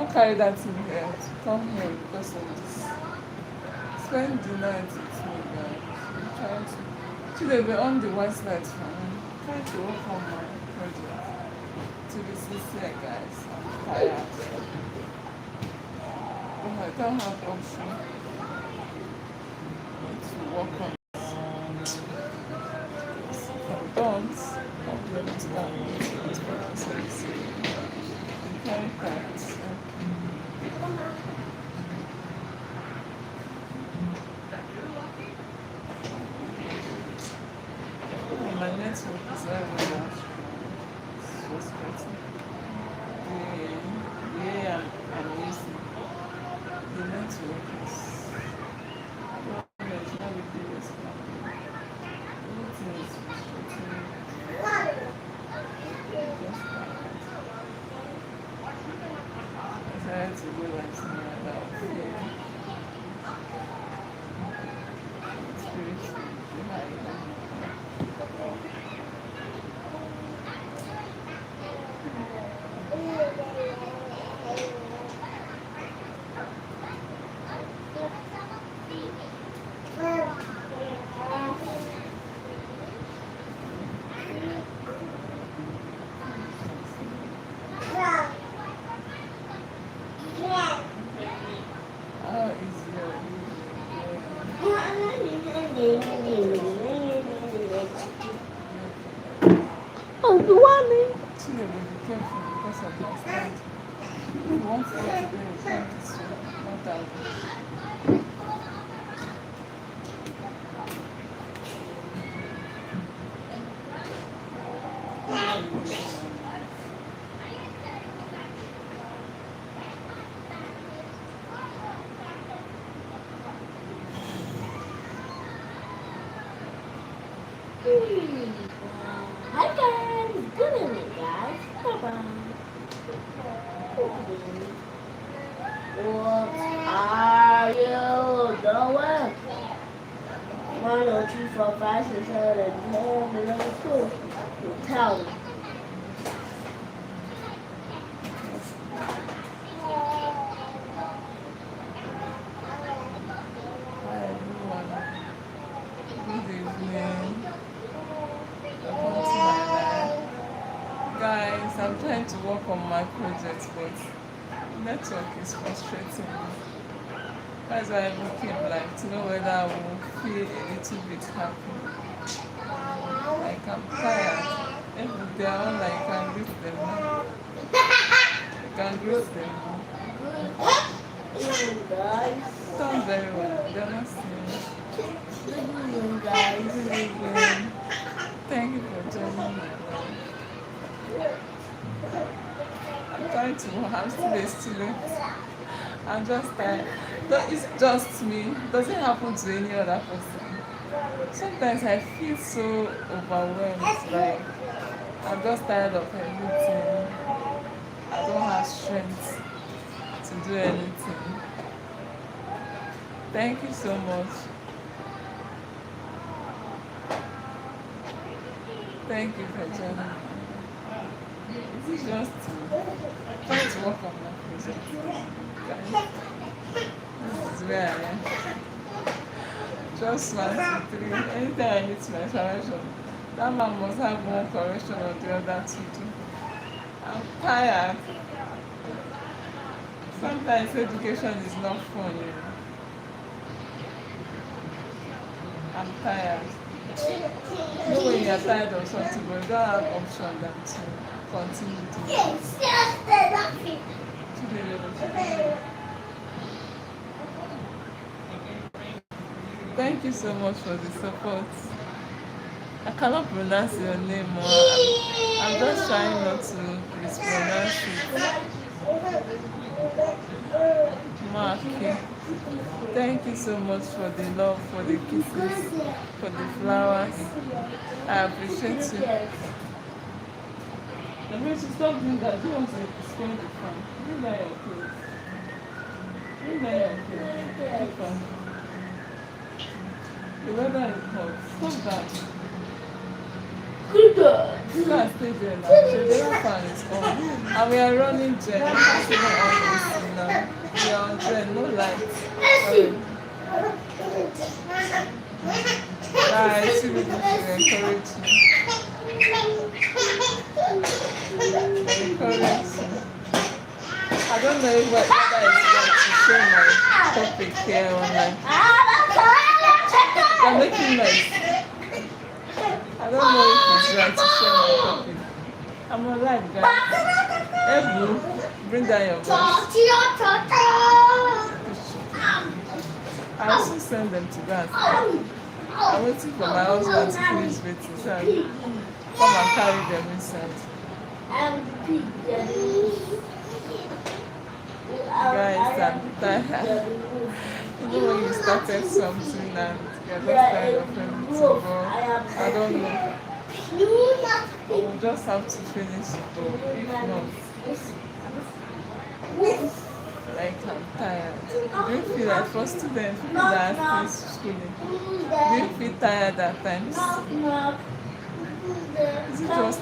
Don't carry that in here. Come here because of this. Spend the night with me, guys. I'm trying to. Today we're on the white light for me. I'm trying to work on my project. To be sincere, guys, I'm tired. But I don't have option to work on. If I don't, I'll be able to download it for ourselves. I'm very tired. My network is very well. It's just getting the way I'm using the network is not the previous one. Everything is frustrating. Just tired. I decided to go like somewhere that I feel spiritually high. How is your Oh, the one. Chile will be careful because of my stand. If you want to go today, you can't this way. Not that way. Hi guys, good evening guys. Bye-bye. What are you doing? 1, 2, 3, 4, 5, 6, 7, 8, 9, 10, 11, 12. You tell me. Hi everyone. Good evening. Welcome to my life. Guys, I'm trying to work on my project, but network is frustrating me. That's why I even came live to know whether I will feel a little bit happy. Like I'm tired. If they are on, like, you can greet them now. You can greet them now. Good evening guys. Done very well. They're not seeing. Good evening guys. Good evening. Thank you for joining me. I'm trying to work. I'm still a student. I'm just tired. No, it's just me. It doesn't happen to any other person. Sometimes I feel so overwhelmed. Like I'm just tired of everything. I don't have strength to do anything. Thank you so much. Thank you for joining me. It's just trying to work on my project. Guys, this is where I am. Just 1, 2, 3. Anytime I need my information, that man must have one correction or the other to do. I'm tired. Sometimes education is not fun, you know. I'm tired. You know when you're tired of something, but you don't have option than to continue doing it. Thank you so much for the support. I cannot pronounce your name more. I'm just trying not to mispronounce it. Marky. Thank you so much for the love, for the kisses, for the flowers. I appreciate you. I'm going to stop doing that. Do you want to spend the fun? Bring down your clothes. Bring down your clothes. Have fun. The weather is hot. Stop that. Good girl. Go and stay there now. So the other fan is on. And we are running gen. Passing on AC now. We are on gen, no lights. Guys, see people should encourage you. Encourage you. I don't know if whether it's going to share my topic here online. You're making noise. I don't know if it's right to share my topic. I'm alive, guys. Hey, Blue, bring down your voice. I also send them to that. I'm waiting for my husband to finish waiting, so I come and carry them inside. Guys, I'm tired. Even when you started something and you're just tired of everything, but I don't know. We'll just have to finish it though. If not, like I'm tired. Do you feel like for students that are still schooling? Do you feel tired at times? Is it just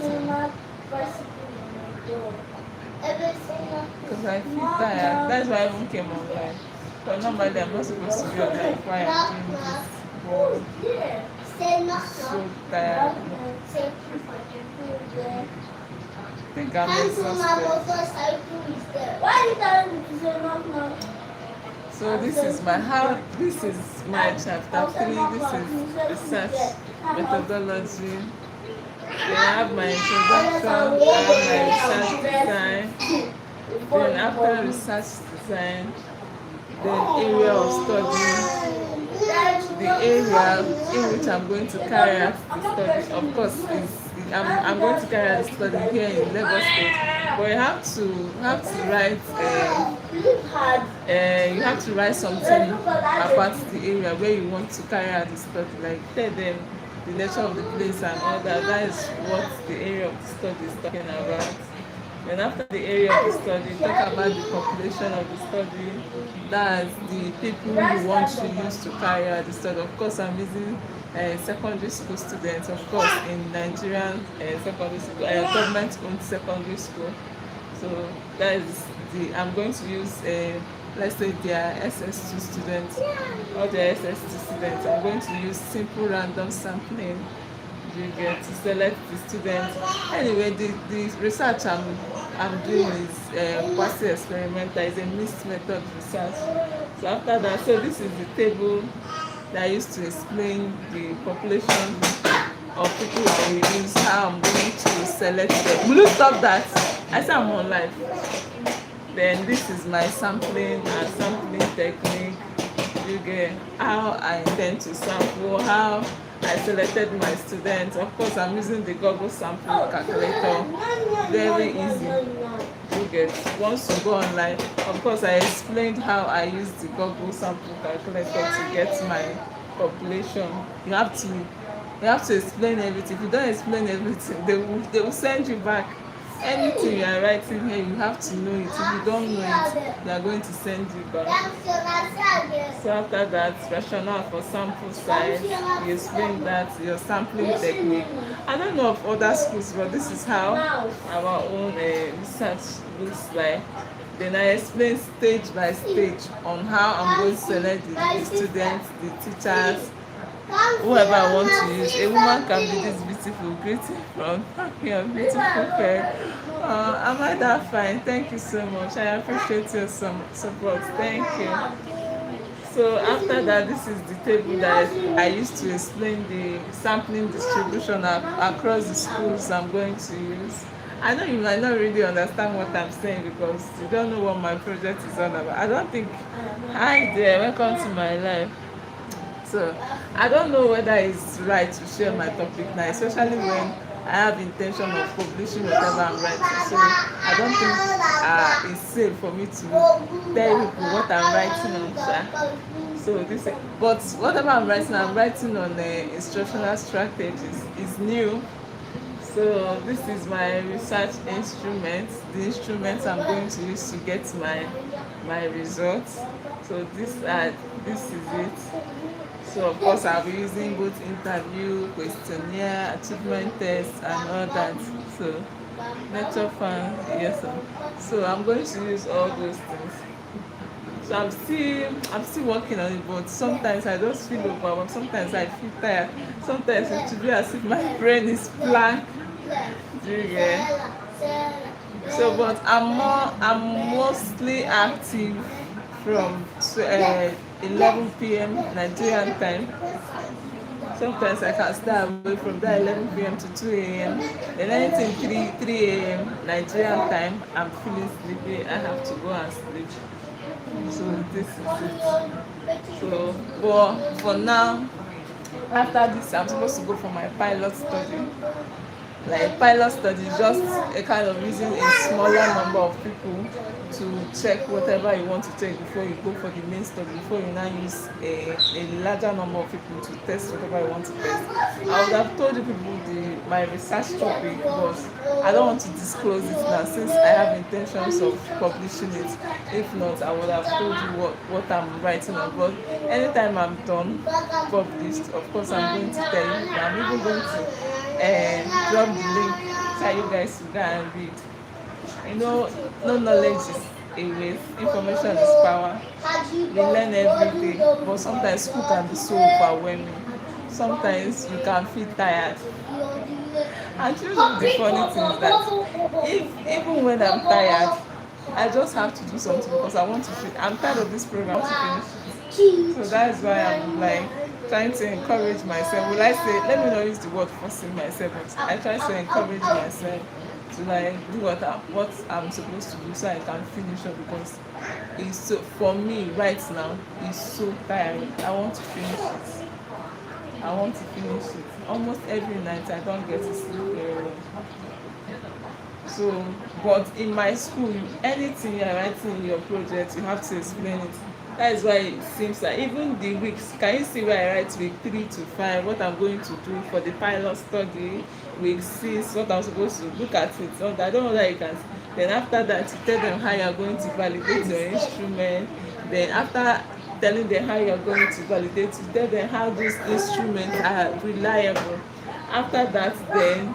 because I feel tired. That's why I even came online. But normally I'm not supposed to be online while I'm doing this. But I'm so tired. I think I'm exhausted. So this is my chapter 3. This is research methodology. Then I have my introduction, I have my research design. Then after research design, then area of study. The area in which I'm going to carry out the study, of course, is I'm going to carry out the study here in Lagos State. But you have to write something about the area where you want to carry out the study, like tell them the nature of the place and all that. That is what the area of the study is talking about. Then after the area of the study, talk about the population of the study. That's the people you want to use to carry out the study. Of course, I'm using secondary school students, of course, in Nigerian secondary school, government-owned secondary school. So that is I'm going to use, let's say they are SS2 students or they are SS2 students. I'm going to use simple random sampling. You get to select the students. Anyway, the research I'm doing is quasi-experimental. It's a mixed method research. So after that, so this is the table that I used to explain the population of people I will use, how I'm going to select them. Will you stop that? I said I'm on live. Then this is my sampling and sampling technique. You get how I intend to sample, how I selected my students. Of course, I'm using the Google sample calculator. Very easy. You get once you go online. Of course, I explained how I use the Google sample calculator to get my population. You have to explain everything. If you don't explain everything, they will send you back. Anything you are writing here, you have to know it. If you don't know it, they are going to send you back. So after that, rationale for sample size, you explain that, your sampling technique. I don't know of other schools, but this is how our own research looks like. Then I explain stage by stage on how I'm going to select the students, the teachers, whoever I want to use. A woman can be this beautiful, greeting from your beautiful hair. Am I that fine? Thank you so much. I appreciate your support. Thank you. So after that, this is the table that I used to explain the sampling distribution across the schools I'm going to use. I know you might not really understand what I'm saying because you don't know what my project is all about. I don't think, hi there, welcome to my life. So I don't know whether it's right to share my topic now, especially when I have intention of publishing whatever I'm writing. So I don't think it's safe for me to tell people what I'm writing on. So but whatever I'm writing on instructional strategies. Is new. So this is my research instrument, the instruments I'm going to use to get my results. So this is it. So of course I'll be using both interview, questionnaire, achievement tests and all that. So lecture fan, yes sir. So I'm going to use all those things. So I'm still working on it, but sometimes I just feel overwhelmed, sometimes I feel tired, sometimes it should be as if my brain is blank. Do you get? So but I'm mostly active from 11 p.m. Nigerian time. Sometimes I can start away from that 11 p.m. to 2 a.m. Then anything 3 a.m. Nigerian time, I'm feeling sleepy. I have to go and sleep. So this is it. So, but for now, after this, I'm supposed to go for my pilot study. Like pilot study is just a kind of using a smaller number of people to check whatever you want to check before you go for the main study, before you now use a larger number of people to test whatever you want to test. I would have told you people my research topic, but I don't want to disclose it now since I have intentions of publishing it. If not, I would have told you what I'm writing on. But anytime I'm done published, of course I'm going to tell you. I'm even going to drop the link so you guys to go and read. You know, no knowledge is a waste. Information is power. We learn every day, but sometimes school can be so overwhelming. Sometimes you can feel tired. And you know the funny thing is that even when I'm tired, I just have to do something because I want to finish. I'm tired of this program to finish it. So that's why I'm like trying to encourage myself. Will I say, let me not use the word forcing myself, but I try to encourage myself to like do what I'm supposed to do so I can finish up because it's so, for me right now, it's so tiring. I want to finish it. I want to finish it. Almost every night I don't get to sleep very well. So, but in my school, anything you're writing in your project, you have to explain it. That is why it seems like even the weeks, can you see where I write week 3 to 5, what I'm going to do for the pilot study, week 6, what I'm supposed to look at it. So I don't know that you can. Then after that, you tell them how you're going to validate your instrument. Then after telling them how you're going to validate, you tell them how those instruments are reliable. After that, then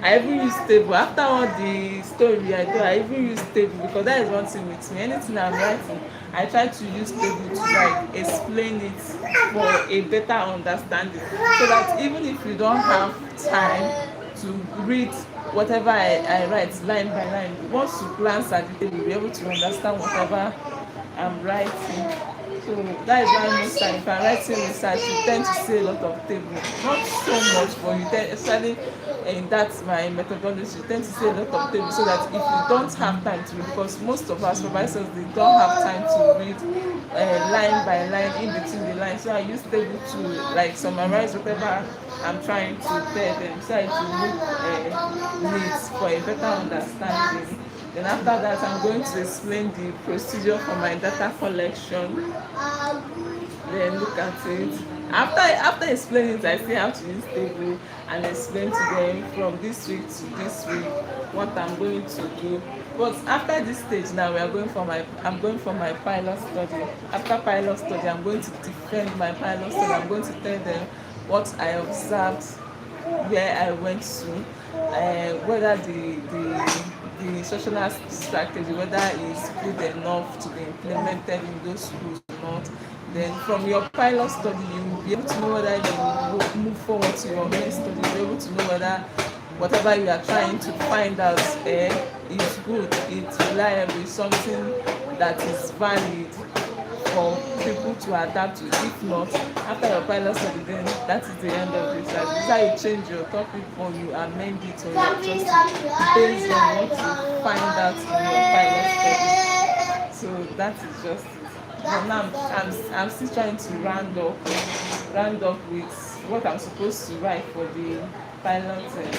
I even use table. After all the story I do, I even use table because that is one thing with me. Anything I'm writing, I try to use table to like explain it for a better understanding. So that even if you don't have time to read whatever I write line by line, once you glance at the table, you'll be able to understand whatever I'm writing. So that is why most time if I'm writing research, you tend to see a lot of table. Not so much, but you tend, especially in that's my methodology, you tend to see a lot of table so that if you don't have time to read, because most of our supervisors they don't have time to read line by line in between the lines. So I use table to like summarize whatever I'm trying to tell them so it will look neat for a better understanding. Then after that, I'm going to explain the procedure for my data collection. Then look at it. After explaining it, I still have to use table and explain to them from this week to this week what I'm going to do. But after this stage now, I'm going for my pilot study. After pilot study, I'm going to defend my pilot study. I'm going to tell them what I observed, where I went to, whether the instructional strategy, whether it's good enough to be implemented in those schools or not. Then from your pilot study, you will be able to know whether you will move forward to your main study. You'll be able to know whether whatever you are trying to find out is good, it's reliable, it's something that is valid for people to adapt to. If not, after your pilot study, then that is the end of it. That is how you change your topic or you amend it or you adjust it based on what you find out in your pilot study. So that is just it. But now I'm still trying to round up with what I'm supposed to write for the pilot study.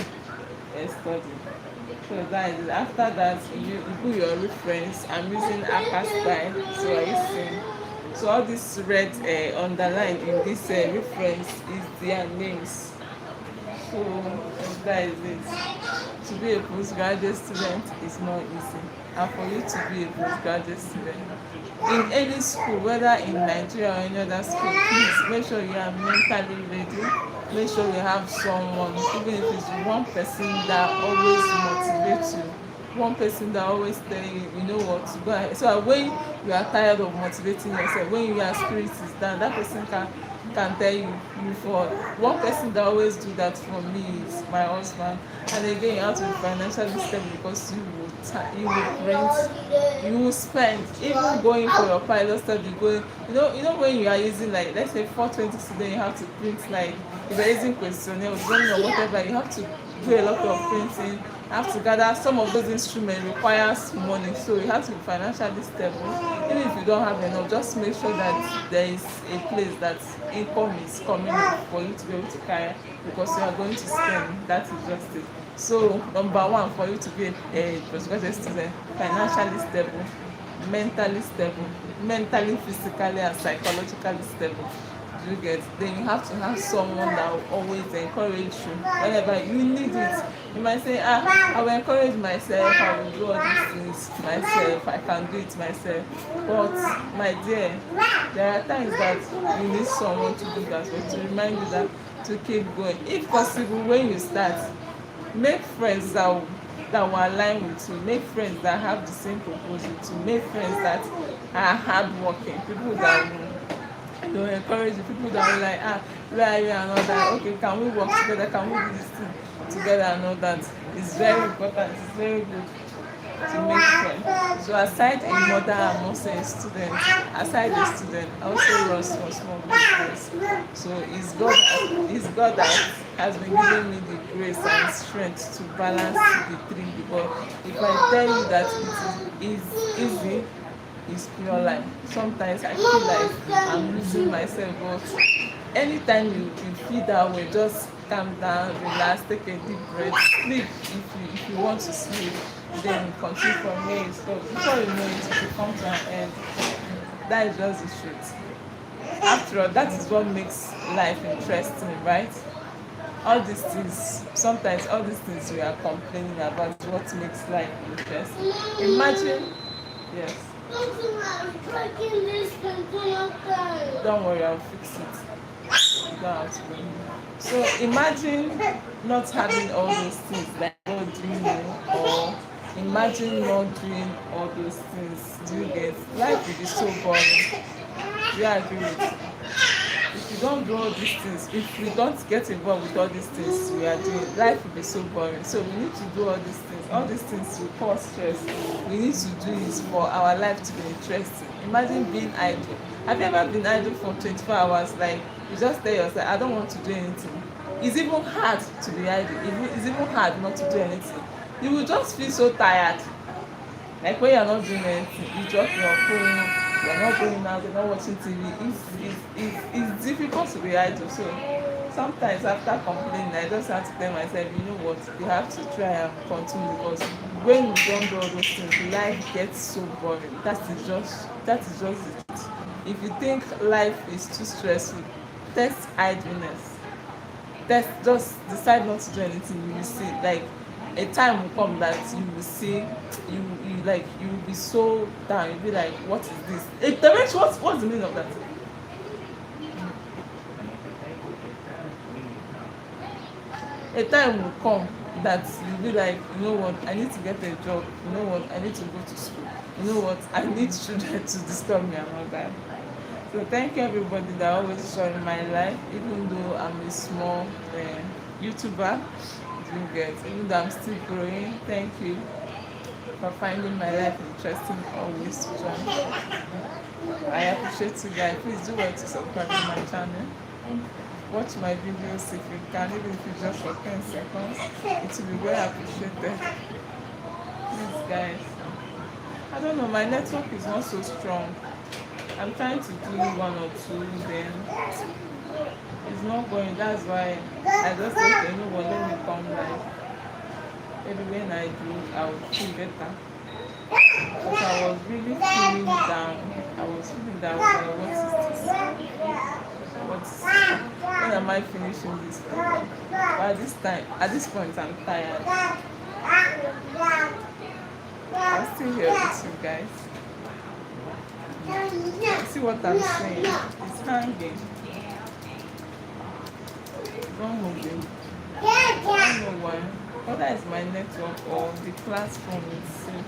So that is it. After that, you do your reference. I'm using Akastyle, so I using. So all this red underline in this reference is their names. So that is it. To be a postgraduate student is not easy, and for you to be a postgraduate student in any school, whether in Nigeria or any other school, please make sure you are mentally ready. Make sure you have someone, even if it's one person that always motivates you, one person that always tell you, you know what, to go ahead. So that when you are tired of motivating yourself, when your spirit is down, that person can tell you for one person that always do that for me is my husband. And again, you have to be financially stable, because you will rent, you will spend, even going for your pilot study, going, when you are using, like, let's say 420 students, you have to print, like, if you're using questionnaire or whatever, you have to do a lot of printing, have to gather. Some of those instruments requires money, so you have to be financially stable. Even if you don't have enough, just make sure that there is a place that income is coming in for you to be able to carry, because you are going to spend. That is just it. So number one, for you to be a postgraduate student, financially stable, mentally, physically and psychologically stable. You get, then you have to have someone that will always encourage you whenever you need it. You might say, I will encourage myself, I will do all these things myself, I can do it myself. But my dear, there are times that you need someone to do that, but to remind you that to keep going. If possible, when you start, make friends that will align with you, make friends that have the same purpose with you, make friends that are hardworking, people that will encourage you, people that will like, where are you and all that, okay, can we work together, can we do this thing together and all that. It's very important, it's very good to make friends. So aside a mother, I'm also a student. Aside a student, I also run for small business. So it's God that has been giving me the grace and strength to balance the three. Because if I tell you that it is easy, it's pure lie. Sometimes I feel like I'm losing myself, but anytime you feel that way, just calm down, relax, take a deep breath, sleep if you want to sleep, then continue from here. So before you know it, will come to an end. That is just the truth. After all, that is what makes life interesting, right? All these things, sometimes all these things we are complaining about is what makes life interesting. Imagine, yes. Don't worry, I'll fix it. You don't have to worry. So imagine not having all those things, like not doing them, or imagine not doing all those things. Do you get? Life will be so boring. Do you agree with me? If you don't do all these things, if we don't get involved with all these things we are doing, life will be so boring. So we need to do all these things. All these things will cause stress. We need to do it for our life to be interesting. Imagine being idle. Have you ever been idle for 24 hours? Like, you just tell yourself, I don't want to do anything. It's even hard to be idle. It's even hard not to do anything. You will just feel so tired. Like when you're not doing anything, you drop your phone, you're not going out, you're not watching TV. It's difficult to be idle. So sometimes after complaining, I just have to tell myself, you know what, you have to try and continue, because when you don't do all those things, life gets so boring. That is just it. If you think life is too stressful, test idleness. Just decide not to do anything. You will see, like, a time will come that you will see, you will be so down. You'll be like, what is this? What's the meaning of that? A time will come that you'll be like, you know what, I need to get a job. You know what, I need to go to school. You know what, I need children to disturb me and all that. So thank you everybody that always showing my life, even though I'm a small YouTuber. You get, even though I'm still growing. Thank you for finding my life interesting, always to join. I appreciate you guys. Please do well to subscribe to my channel. Watch my videos if you can, even if it's just for 10 seconds. It will be well appreciated. Please guys. I don't know, my network is not so strong. I'm trying to do one or two, then it's not going. That's why I just said, you know what, let me come live. Maybe when I do, I will feel better. Because I was really feeling down. I was feeling down. Like, what is this? When am I finishing this? But at this point, I'm tired. still here with you guys. See what I'm saying? It's hanging. Don't move it. I don't know why. Whether it's my network or the platform itself.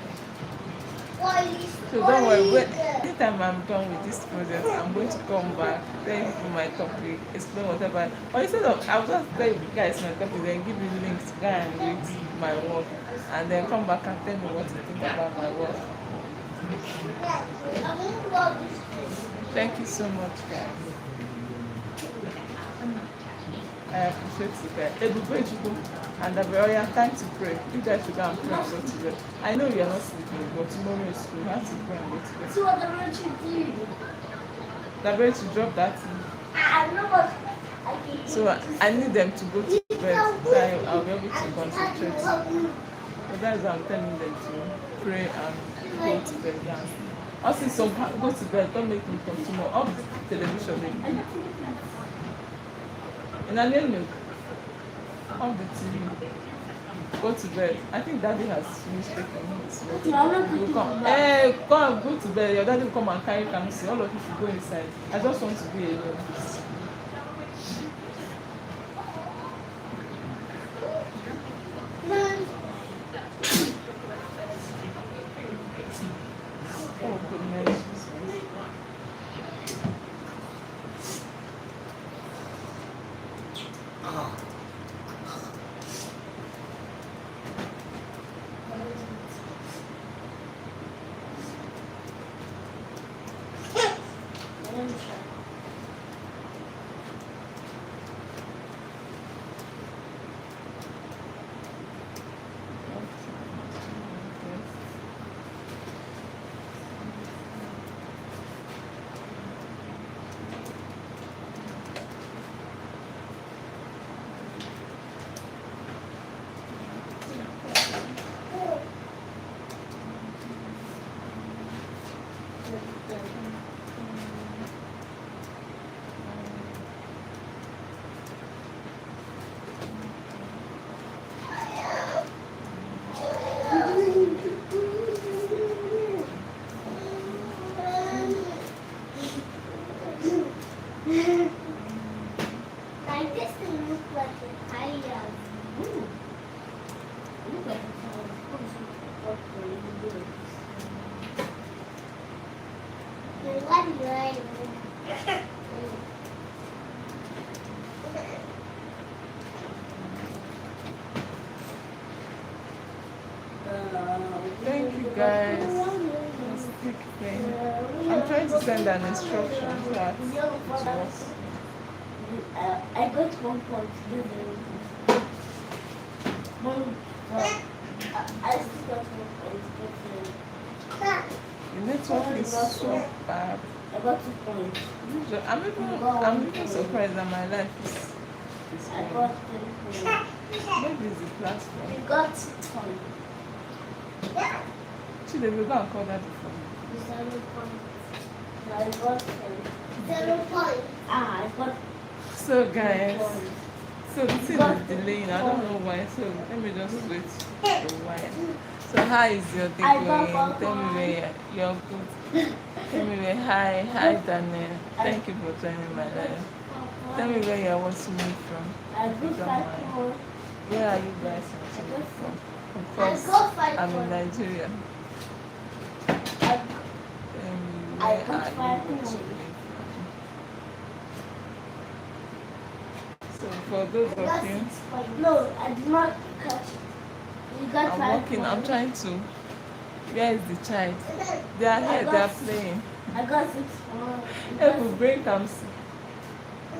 So don't worry, anytime I'm done with this project, I'm going to come back, tell you my topic, explain whatever. Or instead of, I'll just tell you guys my topic, then give you links to go and read my work, and then come back and tell me what you think about my work. Thank you so much, guys. I appreciate you guys. Everybody should go. And I've time to pray. You guys should go and pray and go to bed. I know you're not sleeping, but tomorrow is school. You have to pray and go to bed. See what the rich did. They're ready to drop that thing. I know what So I need them to go to bed so I'll be able to concentrate. But that's why I'm telling them to pray and go to bed. Yeah. Also, some go to bed. Don't make me come tomorrow. Off the television. And I didn't look. Off the TV. Go to bed. I think daddy has finished taking his will come. Hey, come go to bed. Your daddy will come and carry Kamsi. All of you should go inside. I just want to be alone. Oh goodness. Like this thing looks like a tiger. Look like a What do you like? Thank you guys. Let's take care. I'm trying to send an instruction so that it works. I got 1 point. I still got 1 point. The network is so bad. I got 2 points. I'm even surprised that my life is I fine. got 3 points. Maybe it's the platform. You got 6 points. Chide, we'll go and call that before. 0 points. I got 0 points. I got So guys, 2 points. so the thing is delaying. I don't know why. So let me just wait a while. So how is your day going? Tell me where you're good. Tell me where. Hi Daniel. Thank you for joining my life. Tell me where you're watching me from. I If you got don't 5 mind. points. Where are you guys watching me from? Of I course, got 5 I'm in points. Nigeria. I Where got are 5 you points. watching me from? So for those You got of you, 6 points. No, I did not catch it. You got I'm 5 working. points. I'm trying to. Where is the child? They are here. They are playing. I got 6 points. Hey, we bring them.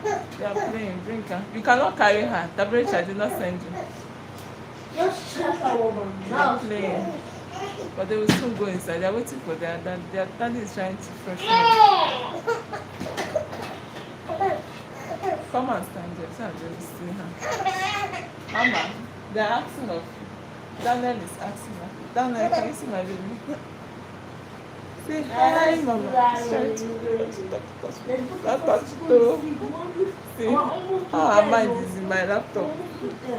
They are playing. Bring her. You cannot carry her. Temperature did not send you. Just shut up, woman. They are playing. But they will soon go inside. They are waiting for their dad. Their daddy is trying to freshen up. Come and stand there so I will see her. Mama, they are asking of you. Daniel is asking her. Daniel, can you see my baby? Say hi, Mama. She's trying to touch to. See how am I this in my laptop?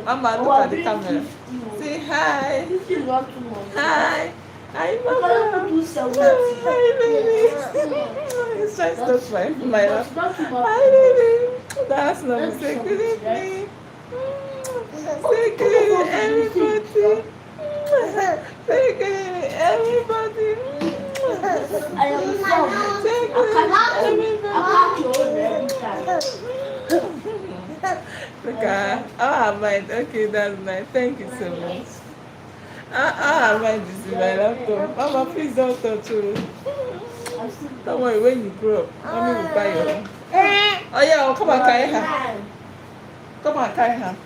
Mama, look at the camera. Say hi. This is not too much. Hi. Hi, I'm gonna Mama. do some Hi, Lily. He's trying to stop my lap. Hi, Lily. That's not say good evening. Say good evening, everybody. Say good evening, everybody. I am sorry. Say good evening, everybody. Look at mind. Okay, that's nice. Thank you so much. Mind is in my laptop. Mama, please don't touch it. Don't worry, when you grow up, mommy will buy your own. Oh yeah, come and carry her. Come and carry her.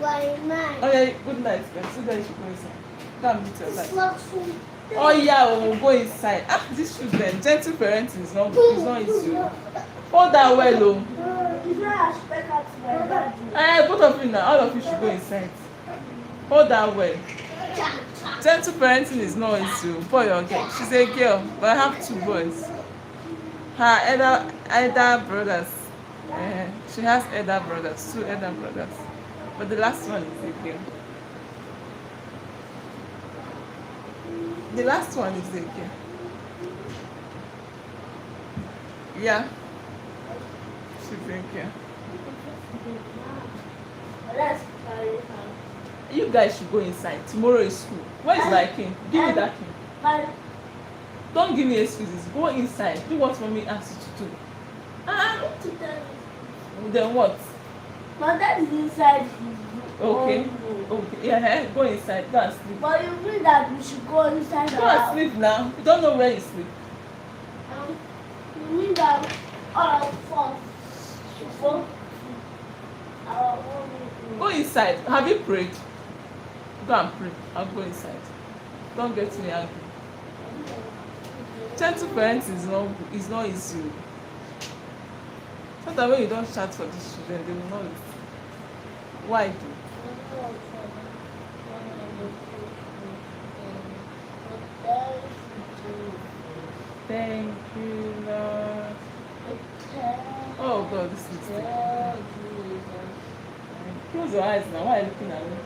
Oh yeah, good night, guys. So then you should go inside. Go and meet your life. Oh yeah, we'll go inside. This children, gentle parenting is not easy. Hold that well, oh. Both of you now, all of you should go inside. Hold that well. Gentle parenting is not easy. Boy or girl. She's a girl, but I have 2 boys. Her elder brothers. She has elder brothers, 2 elder brothers. But the last one is a girl. The last one is a girl. Yeah. She's a girl. You guys should go inside. Tomorrow is school. Where is my king? Give me that king. Don't give me excuses. Go inside. Do what mommy asks you to do. Then what? My dad is inside. Okay. Okay. Yeah, go inside. Go and sleep. But you mean that we should go inside Go and sleep now. You don't know where you sleep. You mean that all of us Go inside. Have you prayed? Go and pray. I'll go inside. Don't get me angry. Gentle parents is not easy. Sometimes when you don't shout for these children, they will not listen. Why do? Thank you, Lord. Oh God, this is sick. Close your eyes now. Why are you looking at me?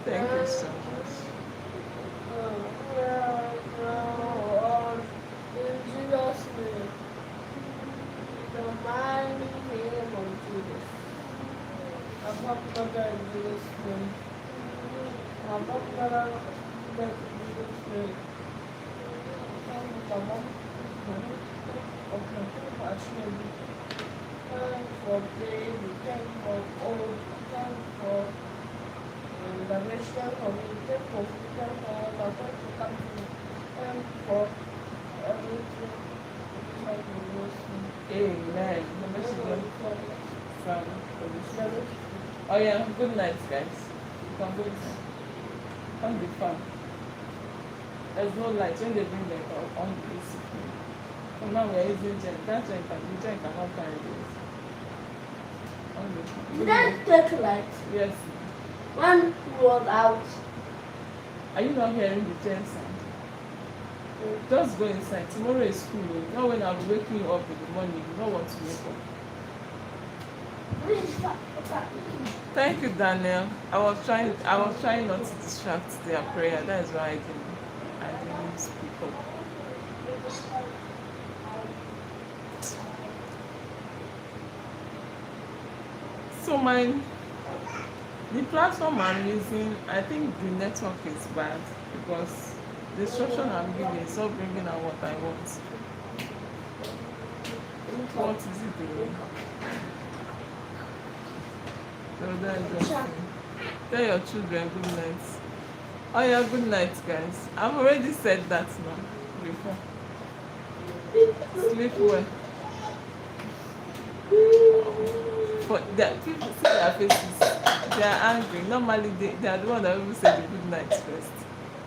Thank you so much. In Jesus' name, the mighty name of Jesus. I'm Father in Jesus' name. I'm Father in Jesus' name. Thank for baby, thank for old, thank for the mission of me, thank for freedom for all the things to come to me, thank for everything. Amen. The message from the Oh yeah, good night guys. You can go inside. Can't be fun. There's no light when they bring them on the AC. So now we're using gen. That gen cannot carry this. Did I take light? Yes. One was out. Are you not hearing the gen sound? Just go inside. Tomorrow is school. Not when I'll be waking you up in the morning. You don't want to wake up. Thank you, Daniel. I was trying not to distract their prayer. That is why I didn't speak up. So the platform I'm using, I think the network is bad because the instruction I'm giving is not bringing out what I want. What is it doing? So that's just tell your children good night. Oh yeah, good night guys. I've already said that now before. Sleep well. But people see their faces. They are angry. Normally they are the ones that will say the good night first.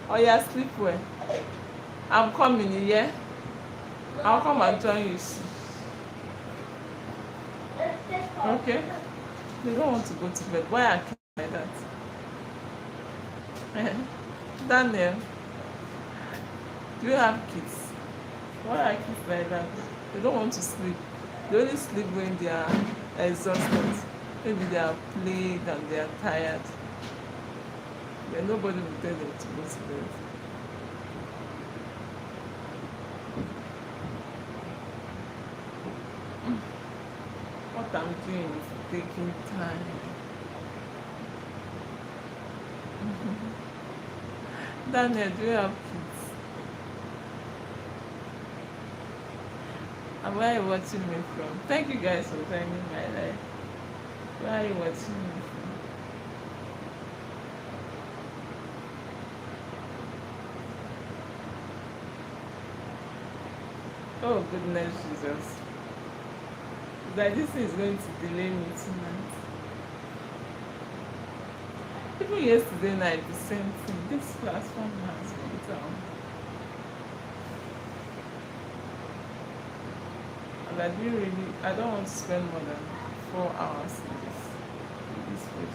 Oh yeah, sleep well. I'm coming, yeah? I'll come and join you soon. Okay? They don't want to go to bed. Why are kids like that? Daniel, do you have kids? Why are kids like that? They don't want to sleep. They only sleep when they are exhausted. maybe they are plagued and they are tired, then nobody will tell them to go to bed. What I'm doing is taking time. Daniel, do you have kids? And where are you watching me from? Thank you guys for joining my life. Where are you watching me from? Oh goodness Jesus. Like this is going to delay me tonight. Even yesterday night, the same thing. This platform has been down. And I don't want to spend more than 4 hours in this project.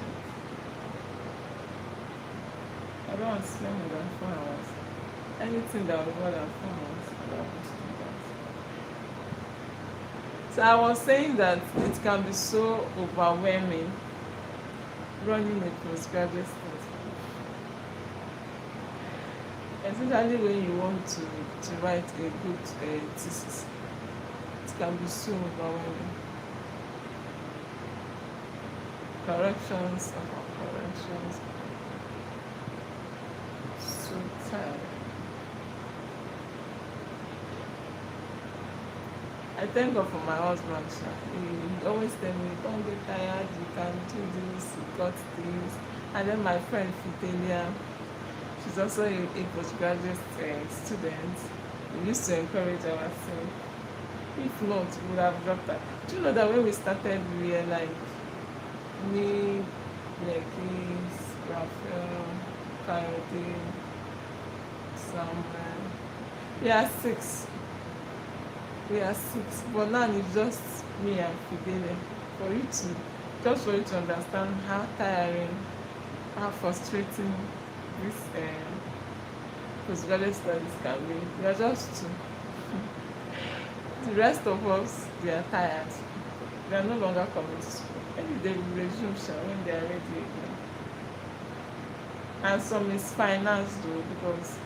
I don't want to spend more than 4 hours. Anything that will be more than 4 hours, I don't want to do that. So I was saying that it can be so overwhelming running a postgraduate study, especially when you want to write a good thesis. It can be so overwhelming. Corrections upon corrections. So tired. I thank God for my husband. He always tell me, don't get tired, you can do this, you got this. And then my friend Fidelia, she's also a postgraduate student. We used to encourage ourselves. If not, we would have dropped that. Do you know that when we started, we were like me, Lekis, Raphael, Coyote, Samuel. We are 6. But now it's just me and Fidelia. For you to understand how tiring, how frustrating this postgraduate studies can be. We are just 2. The rest of us, they are tired. They are no longer coming to school. Maybe they will resume when they are ready again. And some is finance though, because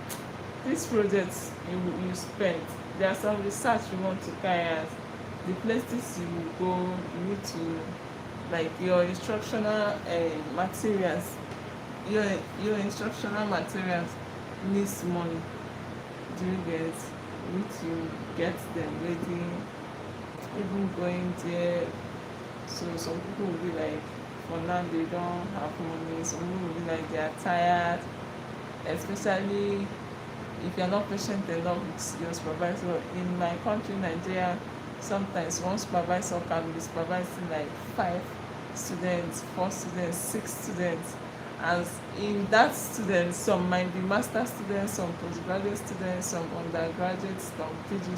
these projects you spend, there are some research you want to carry out. The places you will go, you need to, like your instructional materials, your instructional materials needs money. Do you get? You need to get them ready, even going there. So some people will be like, for now they don't have money. Some people will be like they are tired, especially if you're not patient enough with your supervisor. In my country, Nigeria, sometimes one supervisor can be supervising like 5 students, 4 students, 6 students. And in that students, some might be master students, some postgraduate students, some undergraduates, some PG,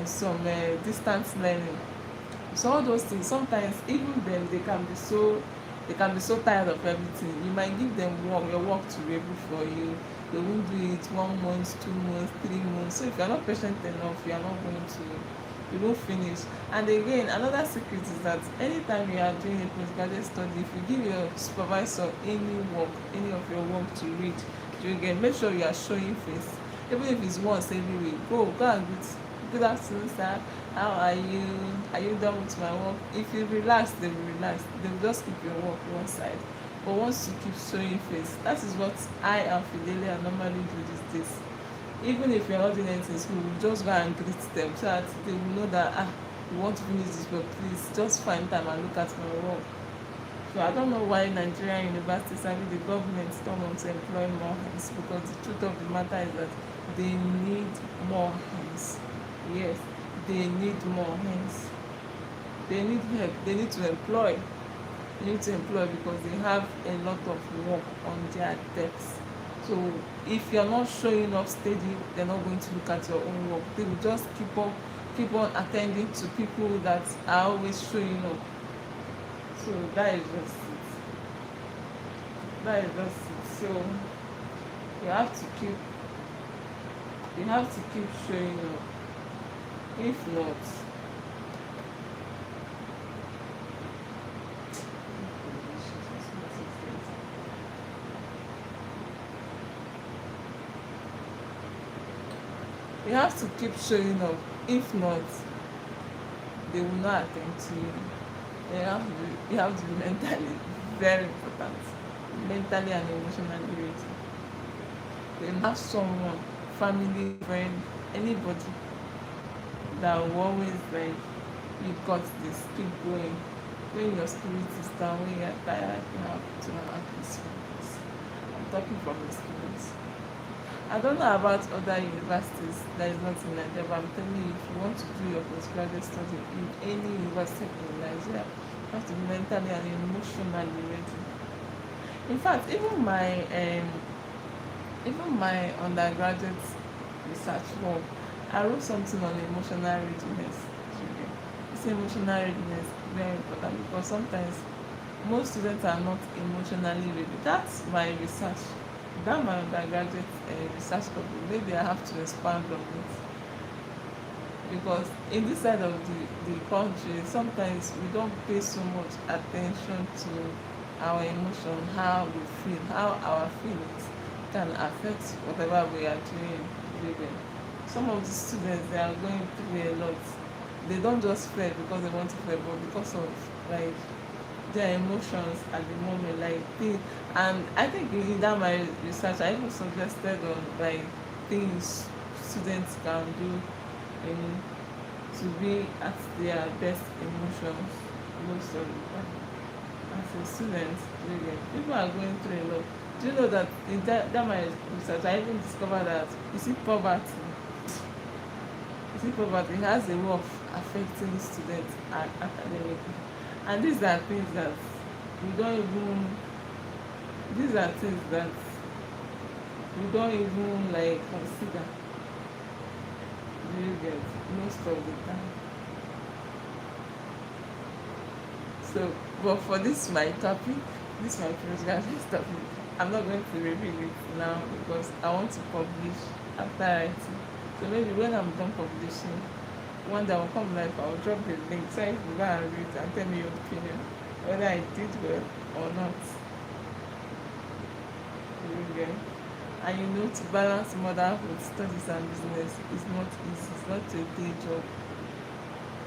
some distance learning. So all those things, sometimes even them, they can be so tired of everything. You might give them your work to be able for you. They won't do it 1 month, 2 months, 3 months. So if you're not patient enough, you are not going to, you won't finish. And again, another secret is that anytime you are doing a postgraduate study, if you give your supervisor any of your work to read, you again make sure you are showing face. Even if it's once every week, go and good afternoon, sir. How are you? Are you done with my work? If you relax, they will relax. They will just keep your work one side. But once you keep showing face, that is what I and Fidelia normally do these days. Even if you're not doing anything in school, we just go and greet them so that they will know that you want to finish this, but please just find time and look at my work. So I don't know why Nigerian universities, I mean the government, don't want to employ more hands, because the truth of the matter is that they need more hands. Yes, they need more hands. They need help. They need to employ. They need to employ because they have a lot of work on their desks. So if you're not showing up steady, they're not going to look at your own work. They will just keep on attending to people that are always showing up. So that is just it. So you have to keep showing up. If not, You have to keep showing up. If not, they will not attend to you. You have to be mentally very important, mentally and emotionally ready. Then have someone, family, friend, anybody that will always like, you got this, keep going. When your spirit is down, when you're tired, you have to have this focus. I'm talking from experience. I don't know about other universities that is not in Nigeria, but I'm telling you, if you want to do your postgraduate study in any university in Nigeria, you have to be mentally and emotionally ready. In fact, even my undergraduate research work, I wrote something on emotional readiness. This emotional readiness is very important because sometimes most students are not emotionally ready. That's my research. That my undergraduate research topic. Maybe I have to expand on it because in this side of the country, sometimes we don't pay so much attention to our emotion, how we feel, how our feelings can affect whatever we are doing living. Some of the students, they are going through a lot. They don't just fail because they want to fail, but because of like their emotions at the moment, and I think in that my research I even suggested on like things students can do in to be at their best emotions most of the time. As a student, really, people are going through a lot. Do you know that in that my research I even discovered that poverty has a way of affecting students academically, and these are things that we don't even these are things that we don't even like consider. Do you get most of the time? So, but for this my topic, this my postgraduate topic, I'm not going to reveal it now because I want to publish after writing. So maybe when I'm done publishing, one day I'll come live, I'll drop the link so you can go and read and tell me your opinion, whether I did well or not. Okay. And you know, to balance motherhood, studies and business is not easy. It's not a day job.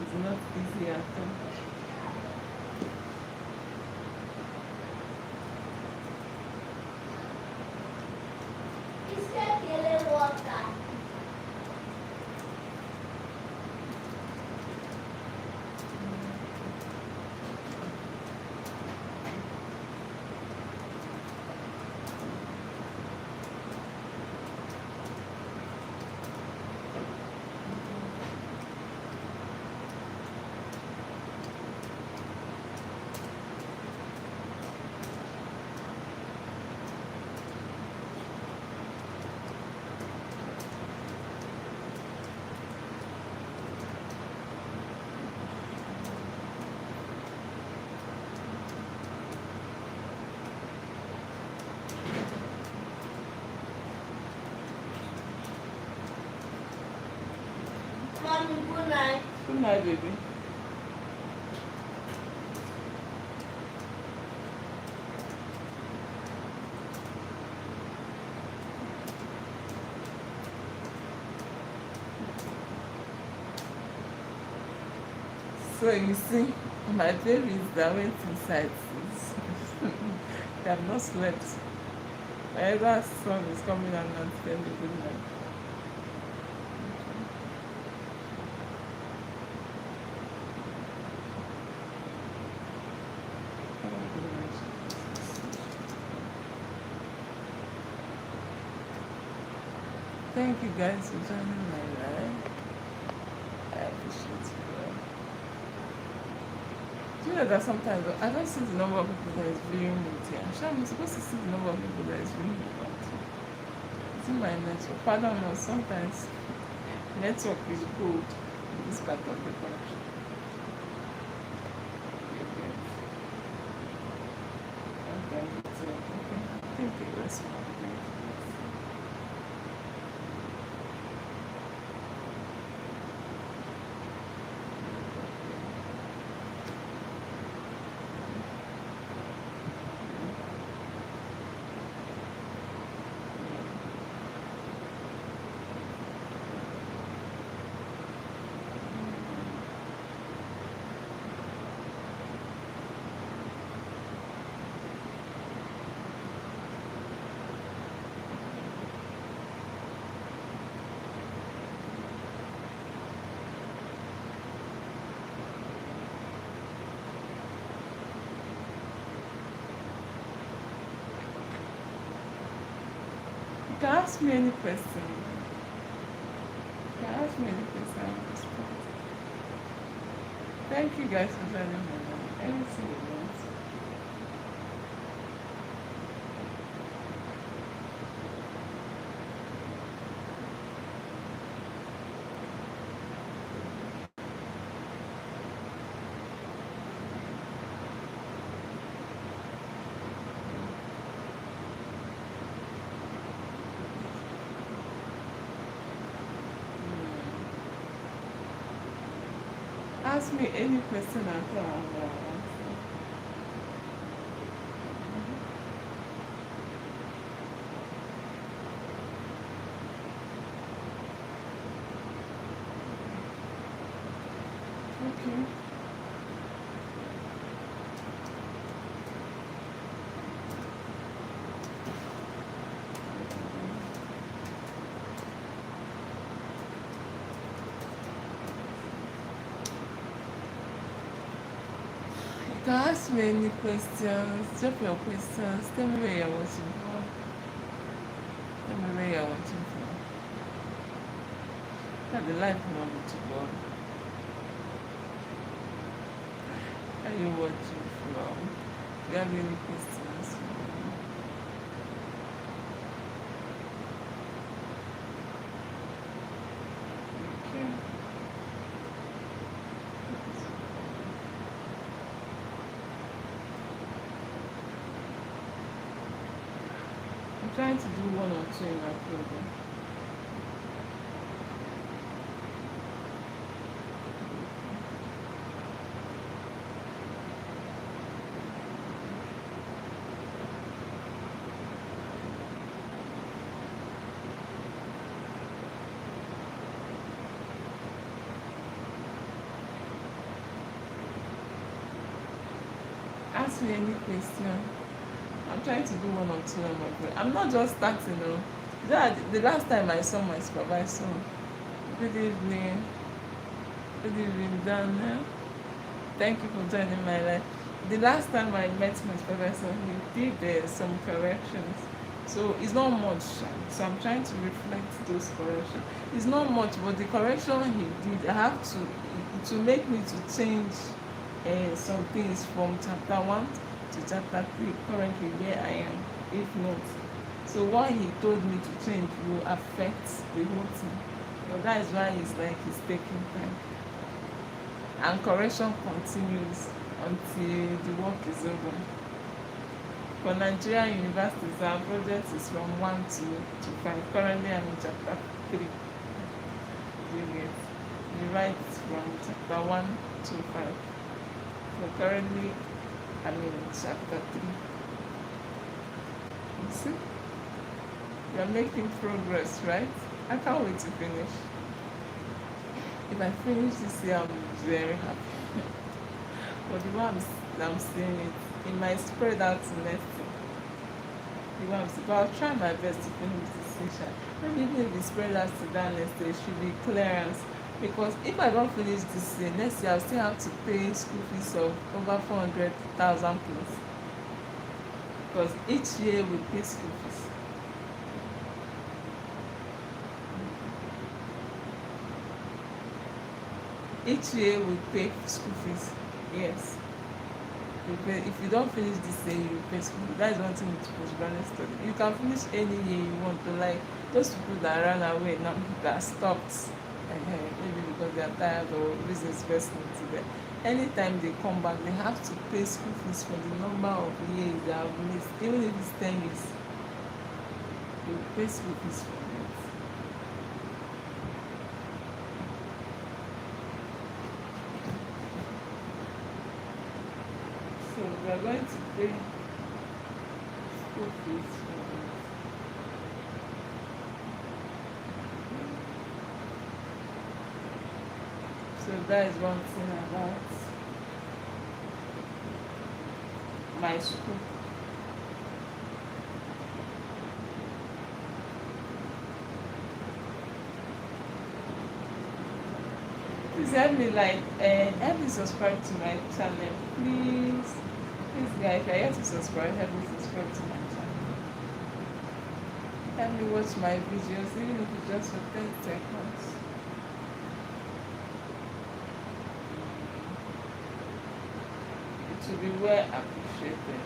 It's not easy at all. Is there yellow water? Mommy, good night. Good night, baby. So you see, my babies that went inside since they have not slept. My elder son is coming and not telling me good night. Thank you guys for joining my live. I appreciate you. Do you know that sometimes I don't see the number of people that is viewing it here? I'm sure I'm supposed to see the number of people that is viewing it. It's in my network. Pardon us, sometimes network is good in this part of the country. Okay. Thank you very much. can ask me any question. You can ask me any question. I'll respond. Thank you guys for joining me. Anything you want. Ask me any question at all. I'll answer. Okay. You can ask me any questions. Drop your questions. Tell me where you're watching from. Tell me where you're watching from. Look at the life number to God. Where are you watching from? Do you have any questions? Okay. I'm trying to do one or two in my program. Ask me any question. I'm trying to do one or two on my program. I'm not just starting, no. The last time I saw my supervisor, good evening. Good evening, Daniel. Thank you for joining my life. The last time I met my supervisor, he did some corrections. So it's not much. So I'm trying to reflect those corrections. It's not much, but the correction he did, I have to make me to change some things from chapter 1 to chapter 3, currently where I am, if not. So what he told me to change will affect the whole thing. So that is why he's taking time. And correction continues until the work is over. For Nigerian universities, our project is from 1 to 5. Currently, I'm in chapter 3. You get. We write from chapter 1 to 5. So currently, I'm in chapter 3. You see? You're making progress, right? I can't wait to finish. If I finish this year, I'm very happy. But the way I'm seeing it, it might spread out to next year. The way I'm seeing, but I'll try my best to finish this session. Maybe even if it spread out to that next year, it should be clearance. Because if I don't finish this year, next year I'll still have to pay school fees of over 400,000 plus. Because each year we pay school fees. Each year we pay school fees. Yes. If you don't finish this year, you pay school fees. That is one thing with postgraduate study. You can finish any year you want to, like those people that ran away now that stopped. Maybe because they are tired or reasons personal to them. Anytime they come back, they have to pay school fees for the number of years they have missed. Even if it's 10 years, they will pay school fees for it. So we are going to pay school fees for it. So that is one thing about my school. Please help me subscribe to my channel. Please guys, if you're yet to subscribe, help me subscribe to my channel. Kindly watch my videos, even if it's just for 10 seconds. It will be well appreciated.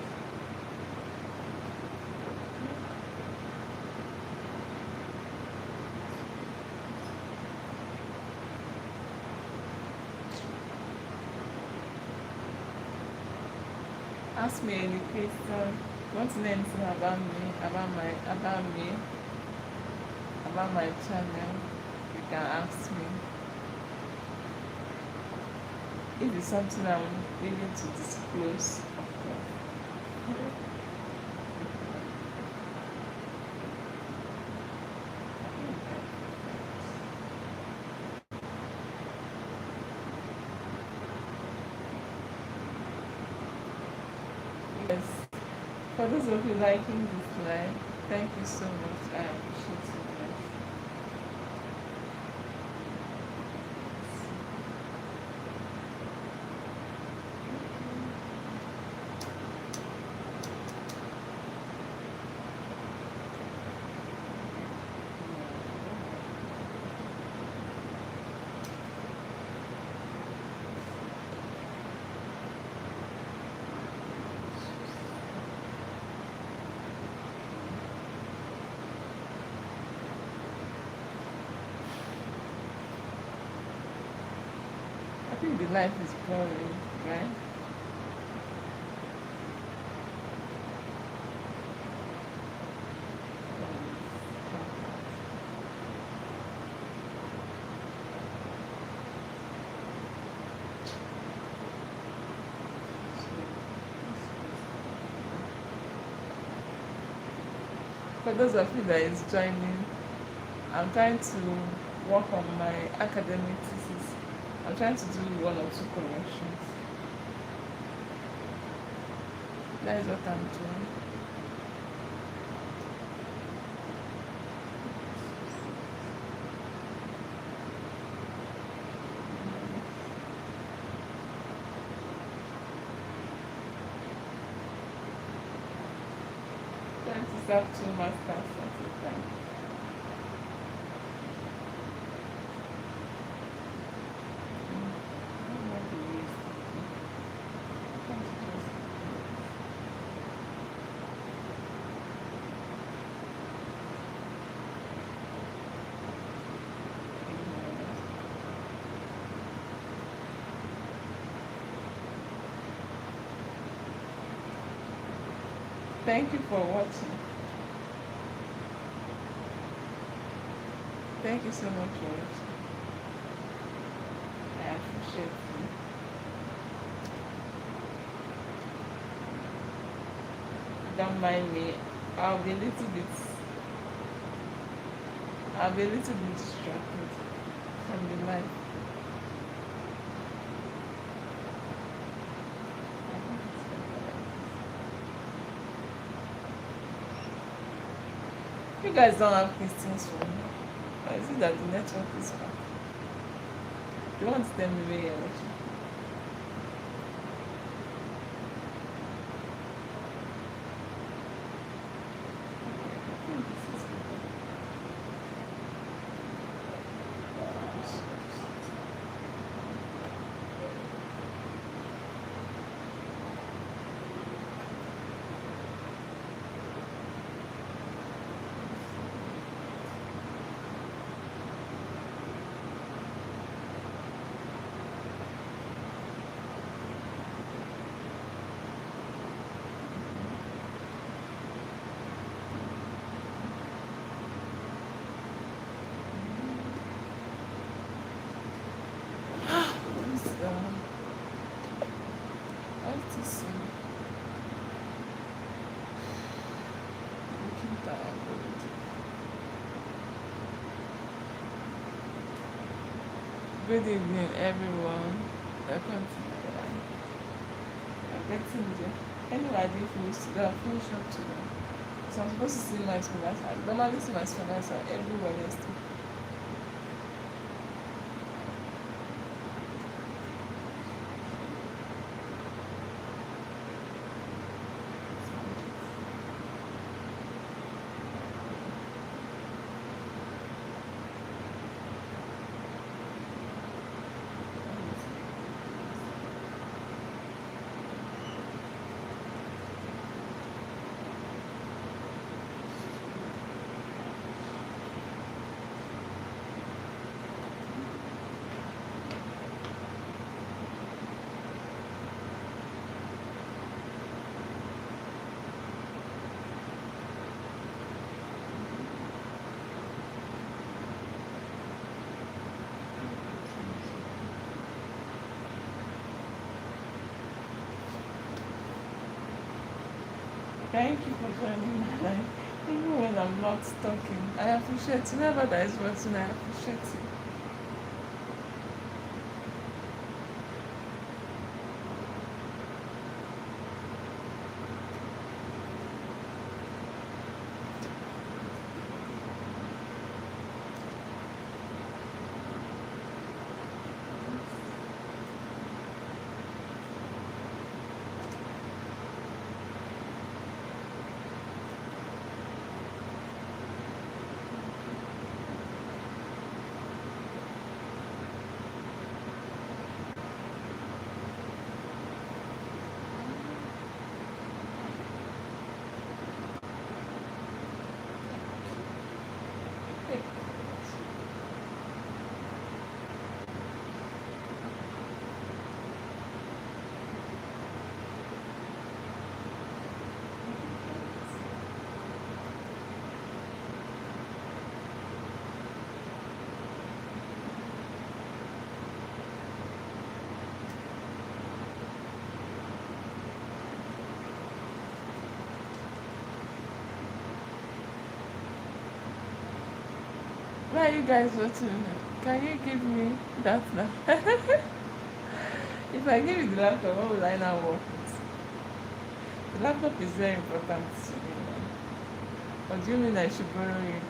Ask me any question. Want to know anything about me, about my channel, you can ask me. If it's something I'm willing to disclose, of course. Yes. For those of you liking this live, thank you so much. I appreciate it. I think the life is boring, right? For those of you that is joining, I'm trying to work on my academic thesis. I'm trying to do one or two corrections. That is what I'm doing. Trying to serve two masters at a time. Thank you for watching. Thank you so much for watching. I appreciate you. Don't mind me. I'll be a little bit distracted from the life. You guys don't have questions for me. Or is it that the network is bad? Do you want to tell me where you're watching? I think this is good. What's what's this? Looking tired. Good evening, everyone. Welcome to my life. I'm getting there. Anyway, I did finish today. I finished up today. So I'm supposed to see my supervisor. I normally see my supervisor every Wednesday. Thank you for joining my life. Even when I'm not talking, I appreciate whoever that is watching. I appreciate you. Why are you guys watching? Can you give me that now? If I give you the laptop, what will I now work with? The laptop is very important to me now. Or do you mean I should borrow you?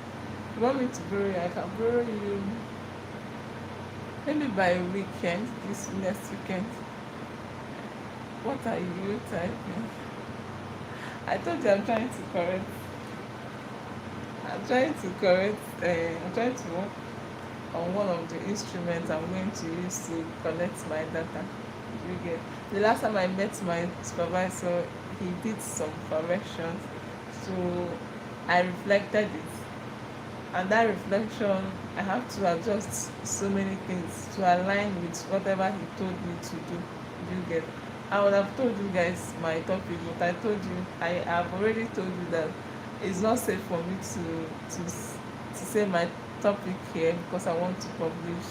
You want me to borrow you? I can borrow you maybe by weekend, this next weekend. What are you typing? I told you I'm trying to correct. I'm trying to work on one of the instruments I'm going to use to collect my data. You get the last time I met my supervisor, he did some corrections, so I reflected it, and that reflection I have to adjust so many things to align with whatever he told me to do. You get I would have told you guys my topic, but I have already told you that it's not safe for me to say my topic here because I want to publish.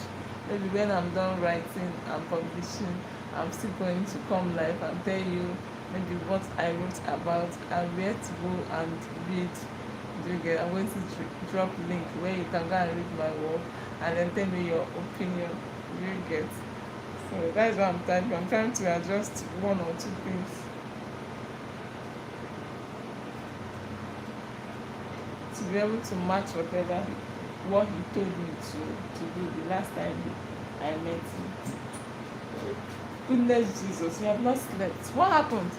Maybe when I'm done writing and publishing, I'm still going to come live and tell you maybe what I wrote about and where to go and read. Do you get? I'm going to drop link where you can go and read my work and then tell me your opinion. Do you get? So that's what I'm typing. I'm trying to adjust one or two things to be able to match what he told me to do the last time I met him. Goodness Jesus, you have not slept. What happened?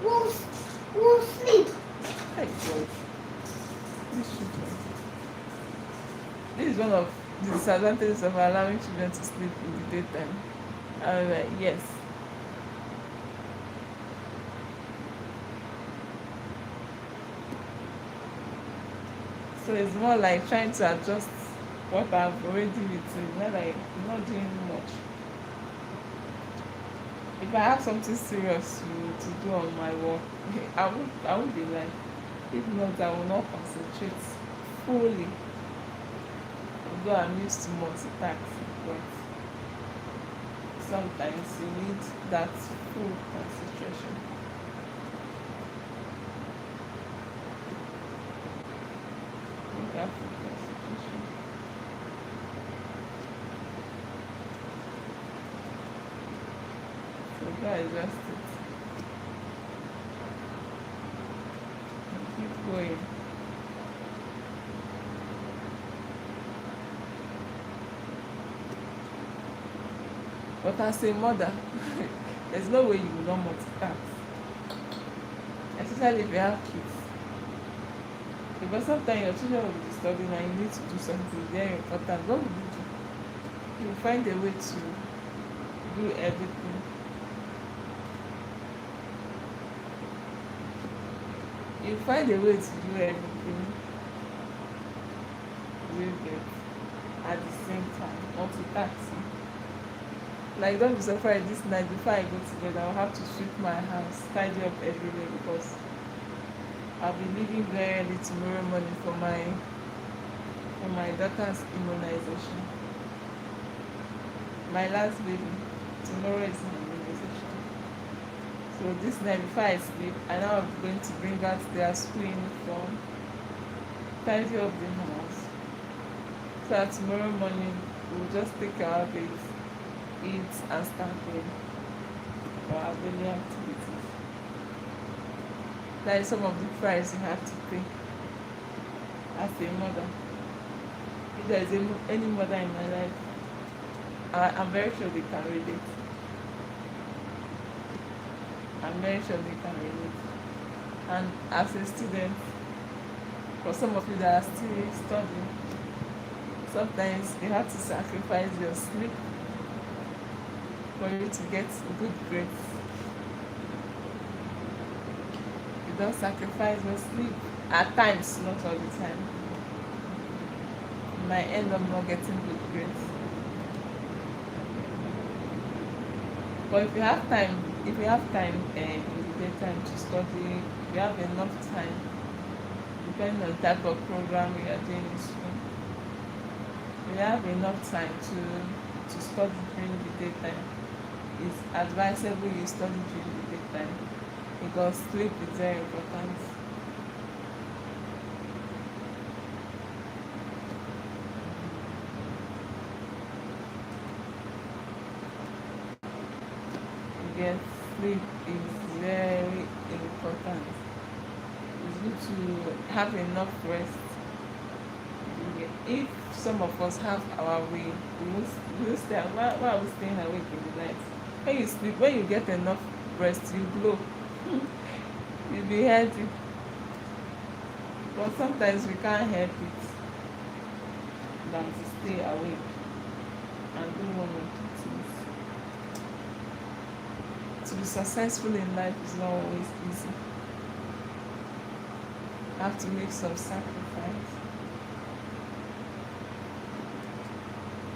We'll sleep. Hey God. These children. This is one of the disadvantages of allowing children to sleep in the daytime. Yes. So it's more like trying to adjust what I've already written, not like not doing much. If I have something serious to do on my work, I would be like, if not, I will not concentrate fully. Although I'm used to multitasking, but sometimes you need that full concentration. That full concentration. So that is just it. Keep going. But as a mother, there's no way you will not multitask, especially if you have kids. Because sometimes your children will be disturbing and you need to do something very important. What will you do? You will find a way to do everything. You find a way to do everything you get at the same time, multitasking. Like, don't be surprised this night before I go to bed, I'll have to sweep my house, tidy up everywhere because I'll be leaving very early tomorrow morning for my daughter's immunization. My last baby. Tomorrow is my immunization. So this night before I sleep, I now am going to bring out their school uniform, tidy up the house. So that tomorrow morning we'll just take our bath, eat and start going for our daily activities. That is some of the price you have to pay as a mother. If there is any mother in my life, I'm very sure they can relate. I'm very sure they can relate. And as a student, for some of you that are still studying, sometimes you have to sacrifice your sleep for you to get good grades. You don't sacrifice your sleep at times, not all the time. You might end up not getting good grades. But if you have time in the daytime to study, you have enough time, depending on the type of program you are doing in school, you have enough time to study during the daytime. It's advisable you study during the daytime because sleep is very important. Yes, sleep is very important. It's good to have enough rest. If some of us have our way, we will stay. Why are we staying awake in the night? When you sleep, when you get enough rest, you glow. You'll be healthy. But sometimes we can't help it than to stay awake and do one or two things. To be successful in life is not always easy. You have to make some sacrifice.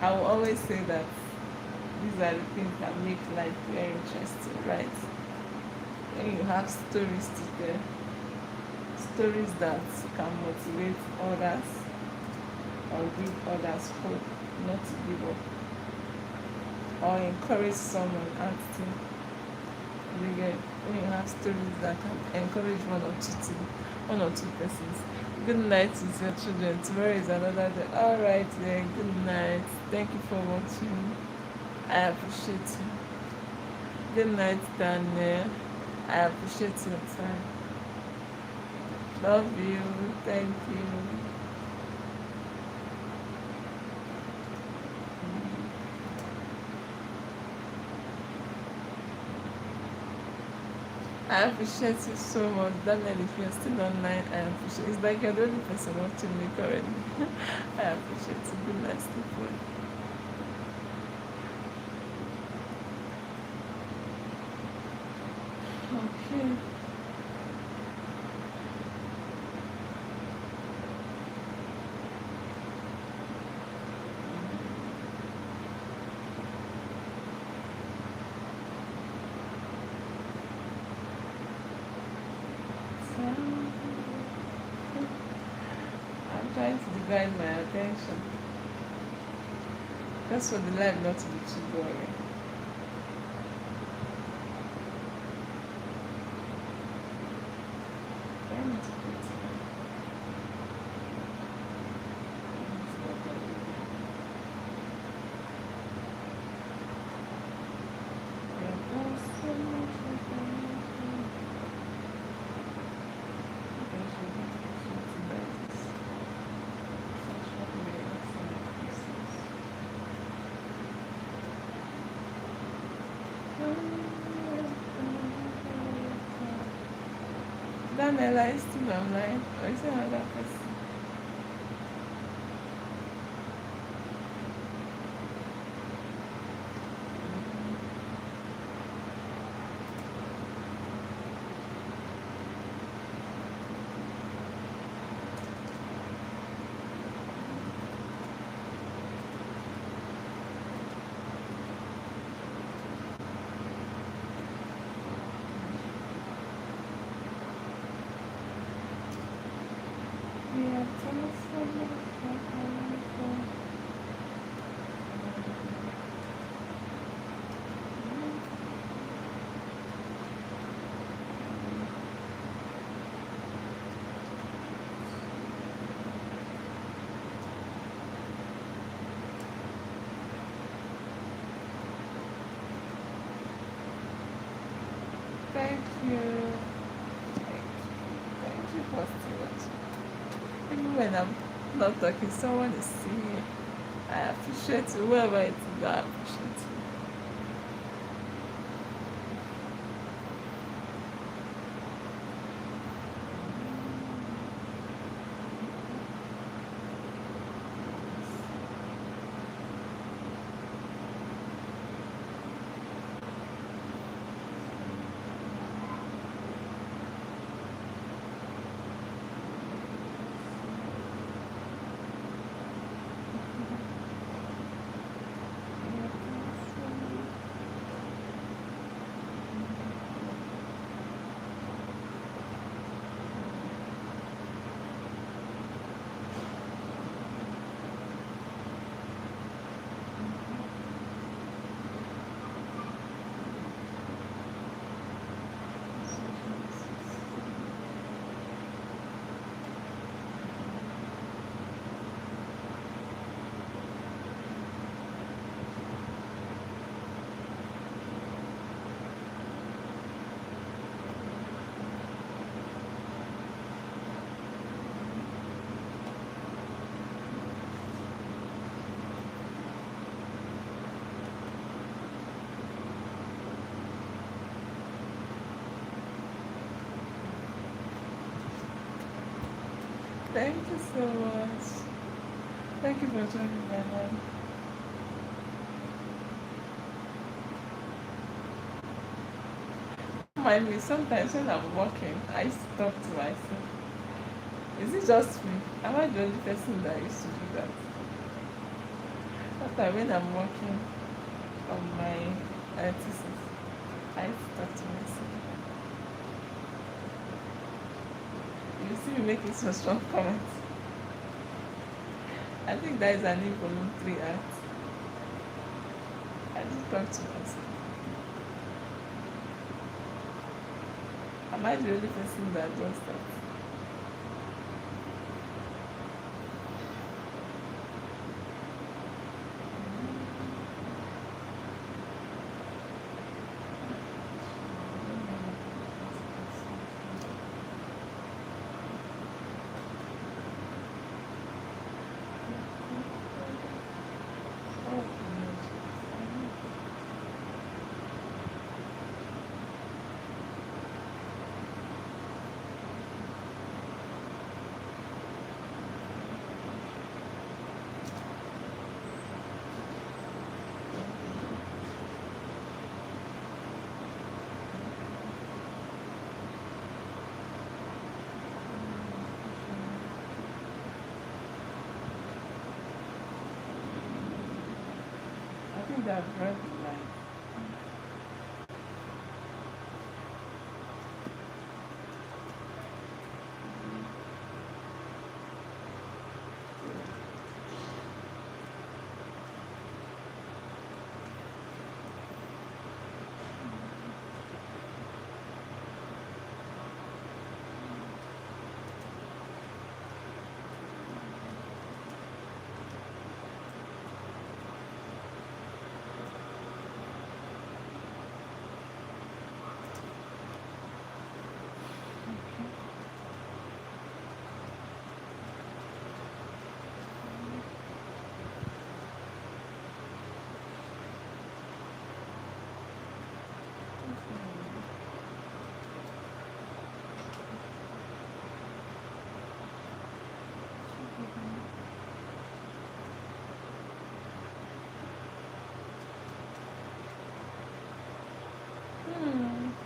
I will always say that these are the things that make life very interesting, right? When you have stories to tell, stories that can motivate others or give others hope not to give up, or encourage someone acting. When you have stories that can encourage one or two persons. Good night with your children. Tomorrow is another day. Alright then, good night. Thank you for watching. I appreciate you. Good night, Daniel. I appreciate your time. Love you. Thank you. I appreciate you so much. Daniel, if you're still online, I appreciate it's like you're the only person watching me currently. I appreciate you. Good night, sleep well. Okay. So, I'm trying to divide my attention. Just for the life not to be too boring. Trying to put Daniela is still online. Or is there another person? Yeah, Thank you. Thank you for still watching. Even when I'm not talking, someone is singing. I appreciate you. Whoever it is, I appreciate you. Thank you so much. Thank you for joining my life. Mind me, sometimes when I'm walking, I used to talk to myself. Is it just me? Am I the only person that used to do that? After when I'm walking on my thesis, I used to talk to myself. You see me making some strong comments. I think that is an involuntary act. I just talk to myself. Am I the only person that does that? I think that I've read the line.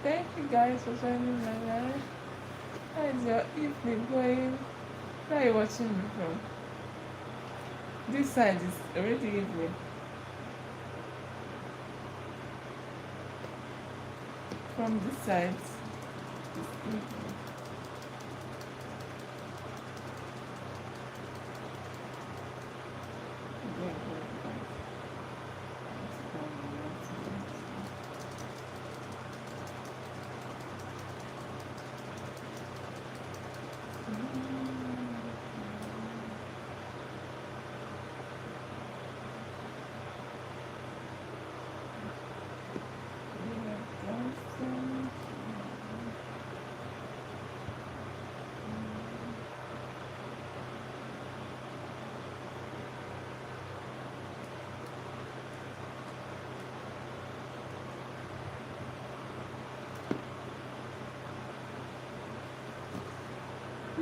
Thank you guys for joining my live. How is your evening going? Where are you watching me from? This side is already evening. From this side, it's evening. I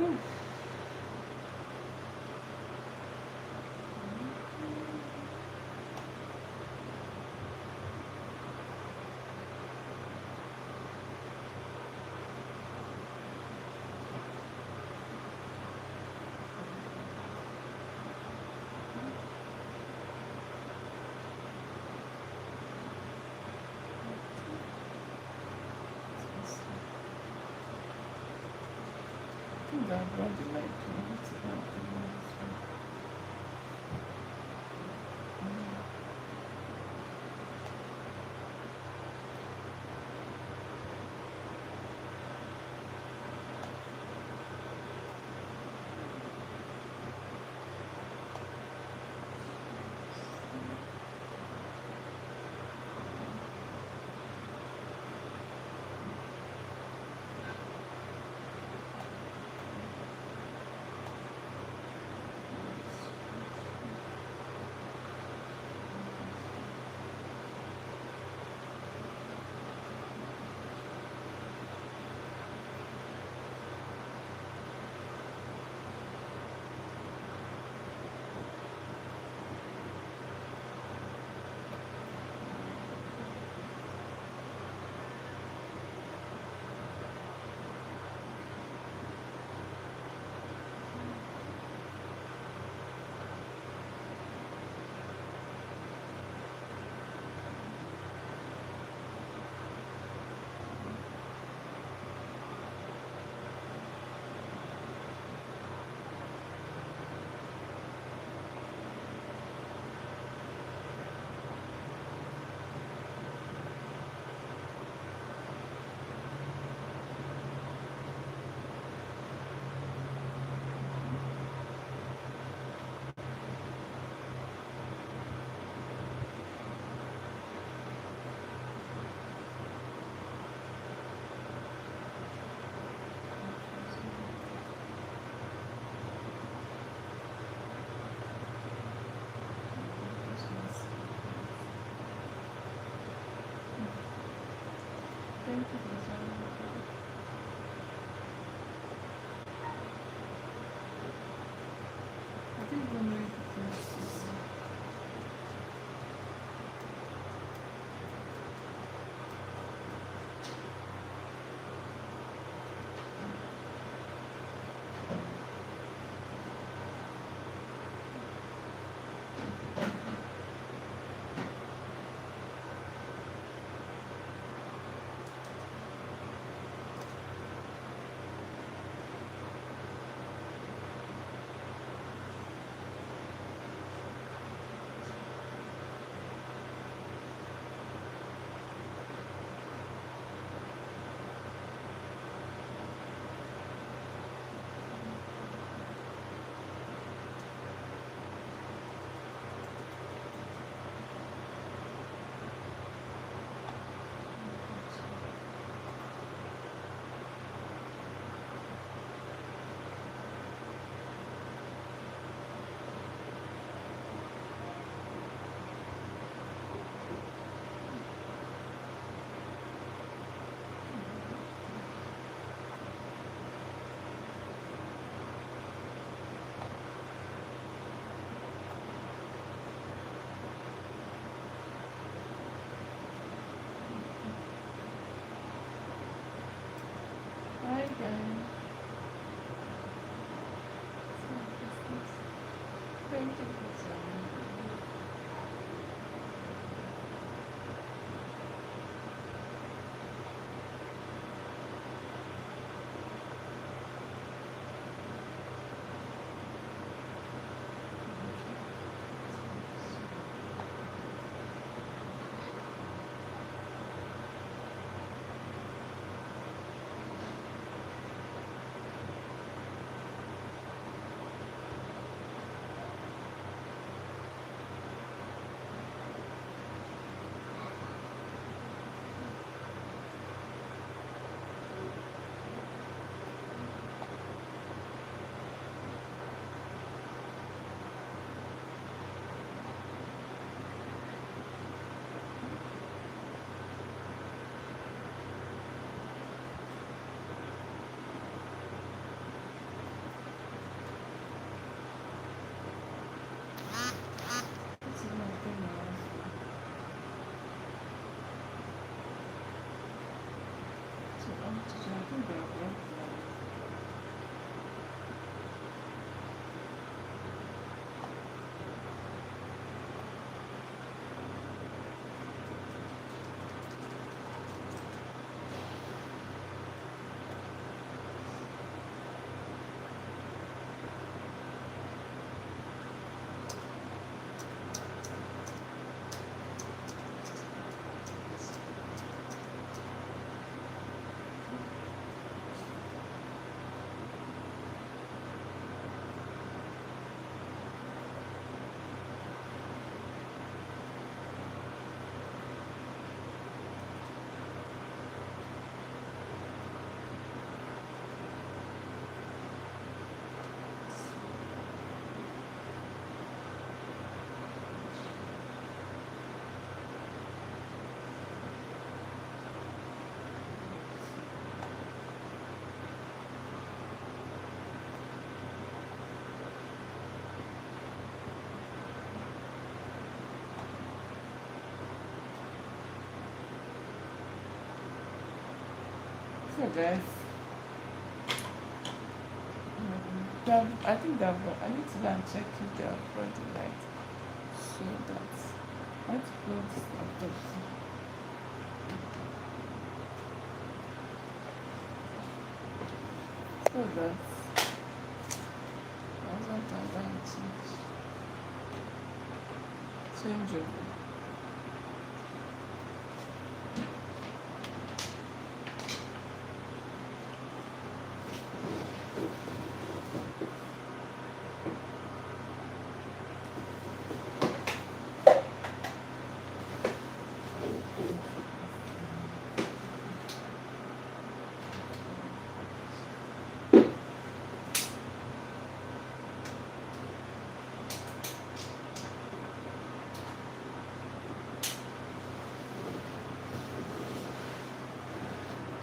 think I've got the light on. Thank you for joining. I think I'm ready to finish this. Hi guys. Thank you for joining. So guys, I think that I need to go and check if they have brought the light so that I have to close this laptop. So that's 1,000 changeable.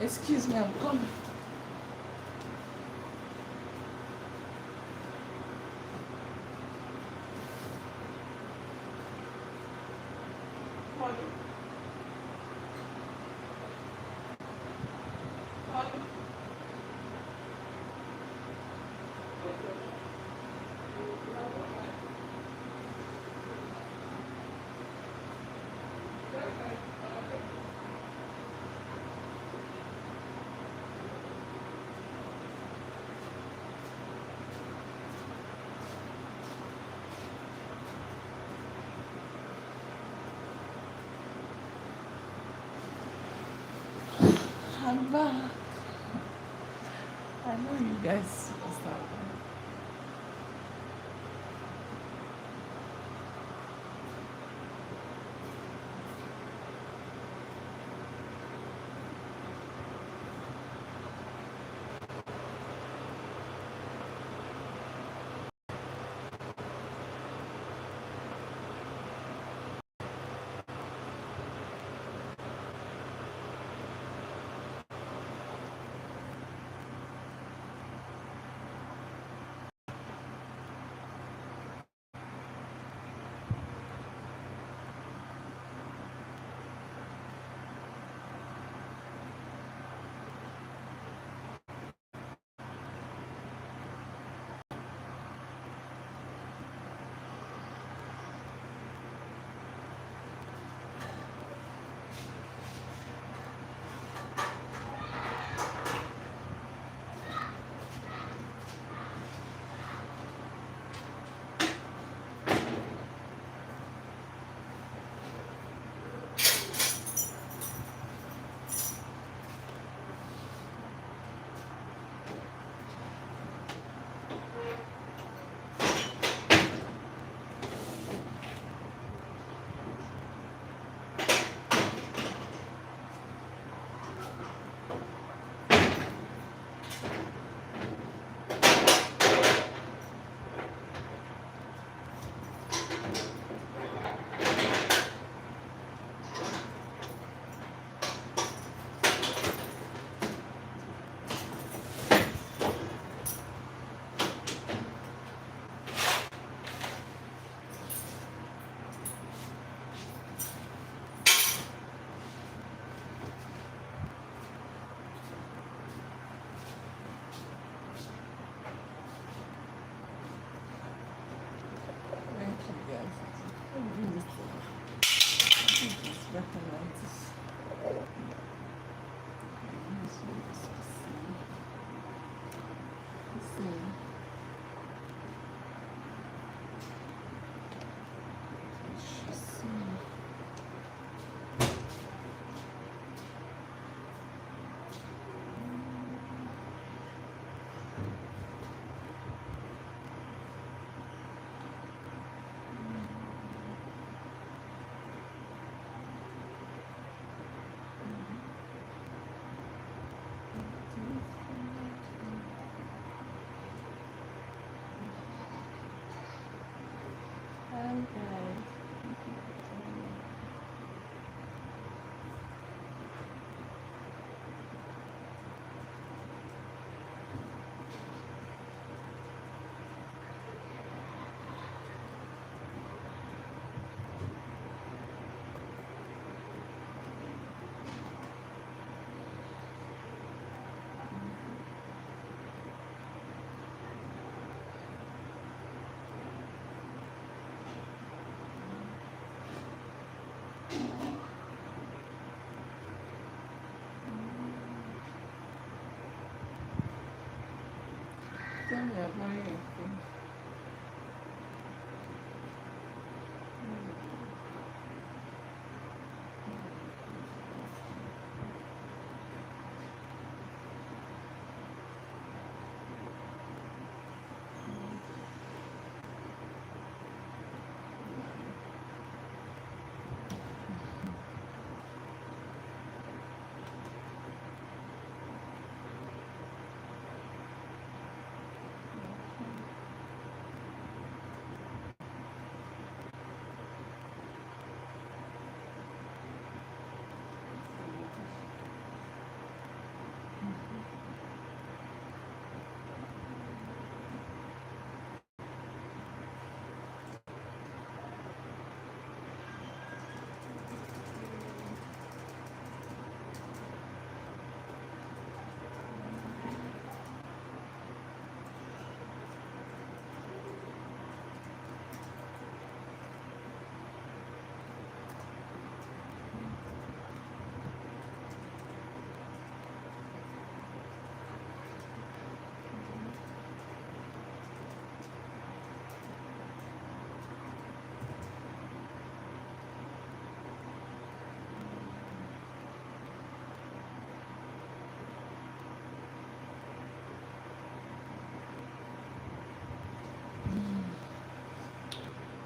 Excuse me, I'm coming. I'm back. I know you guys must have. tell me about your thing.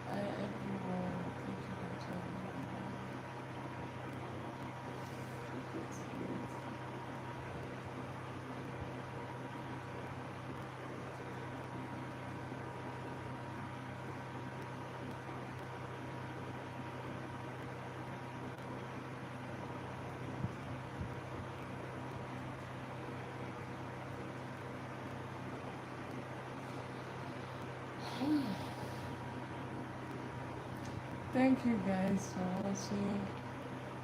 Hi everyone, thank you for joining. Thank you guys for watching.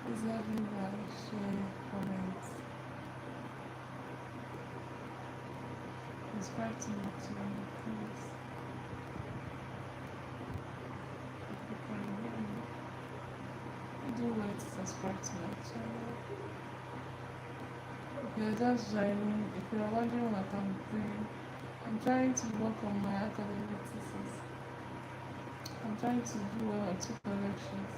Please help me like, share, comment, subscribe to my channel, please. If you can hear me, do well to subscribe to my channel. If you're just joining, if you're wondering what I'm doing, I'm trying to work on my academic thesis. I'm trying to do well on 2 corrections.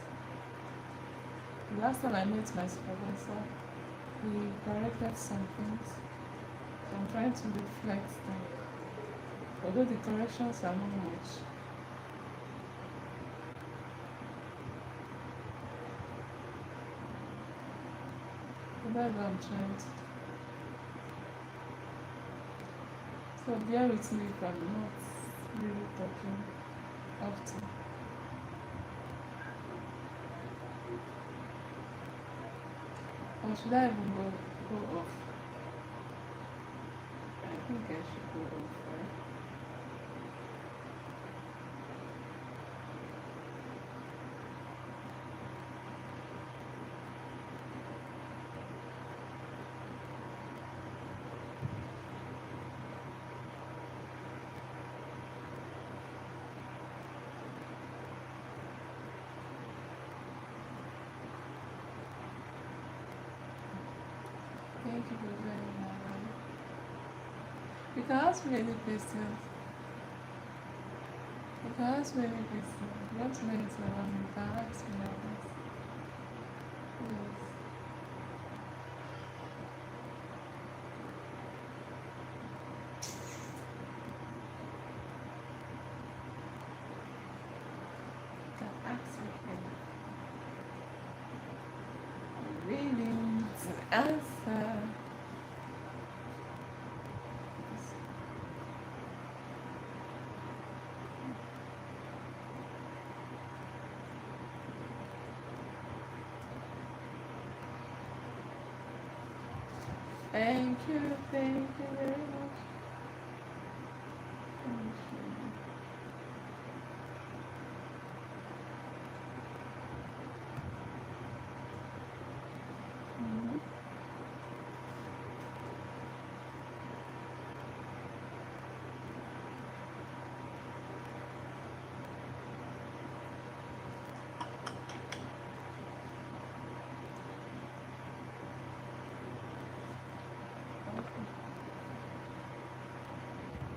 The last time I met my supervisor, he corrected some things. So I'm trying to reflect them. Although the corrections are not much. But that's what I'm trying to do. So bear with me if I'm not really talking often. Or should I even go off? I think I should go off, right? Thank you for joining my live. You can ask me any questions. You can ask me any questions. If you want to know anything about me, you can ask me like this. Yes. You can ask me anything. I'm willing to answer. Thank you very much. Thank you. Mhm.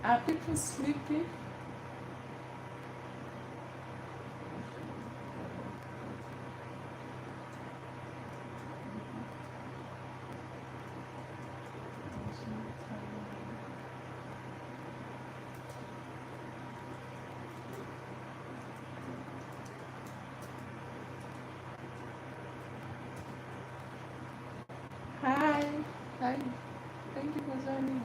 Are people sleeping? Hi. Hi. Thank you for joining.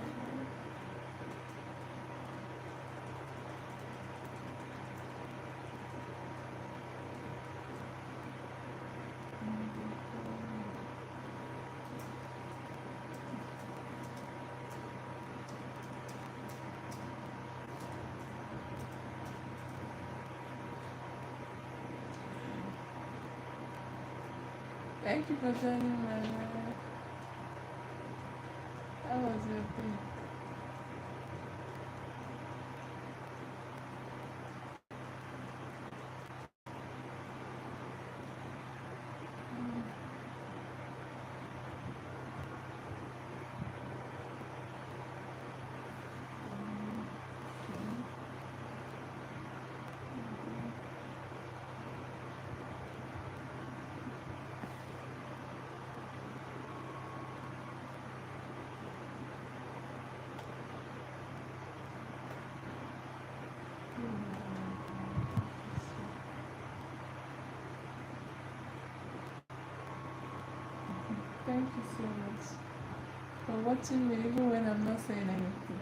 Thank you for joining my live. How was your day? Thank you so much for watching me even when I'm not saying anything.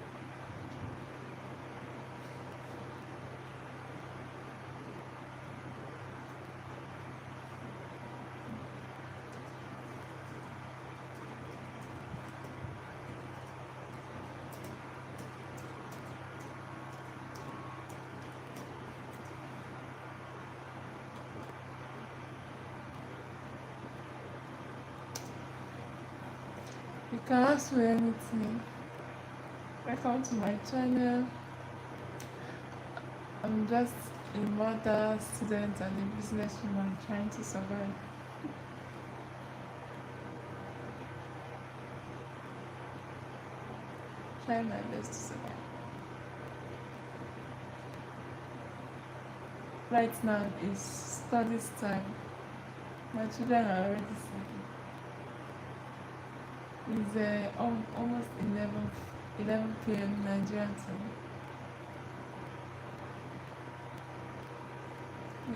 You can ask me anything. Welcome to my channel. I'm just a mother, student, and a businesswoman trying to survive. Trying my best to survive. Right now is studies time. My children are already sleeping. It's almost 11 p.m. Nigerian time.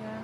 Yeah.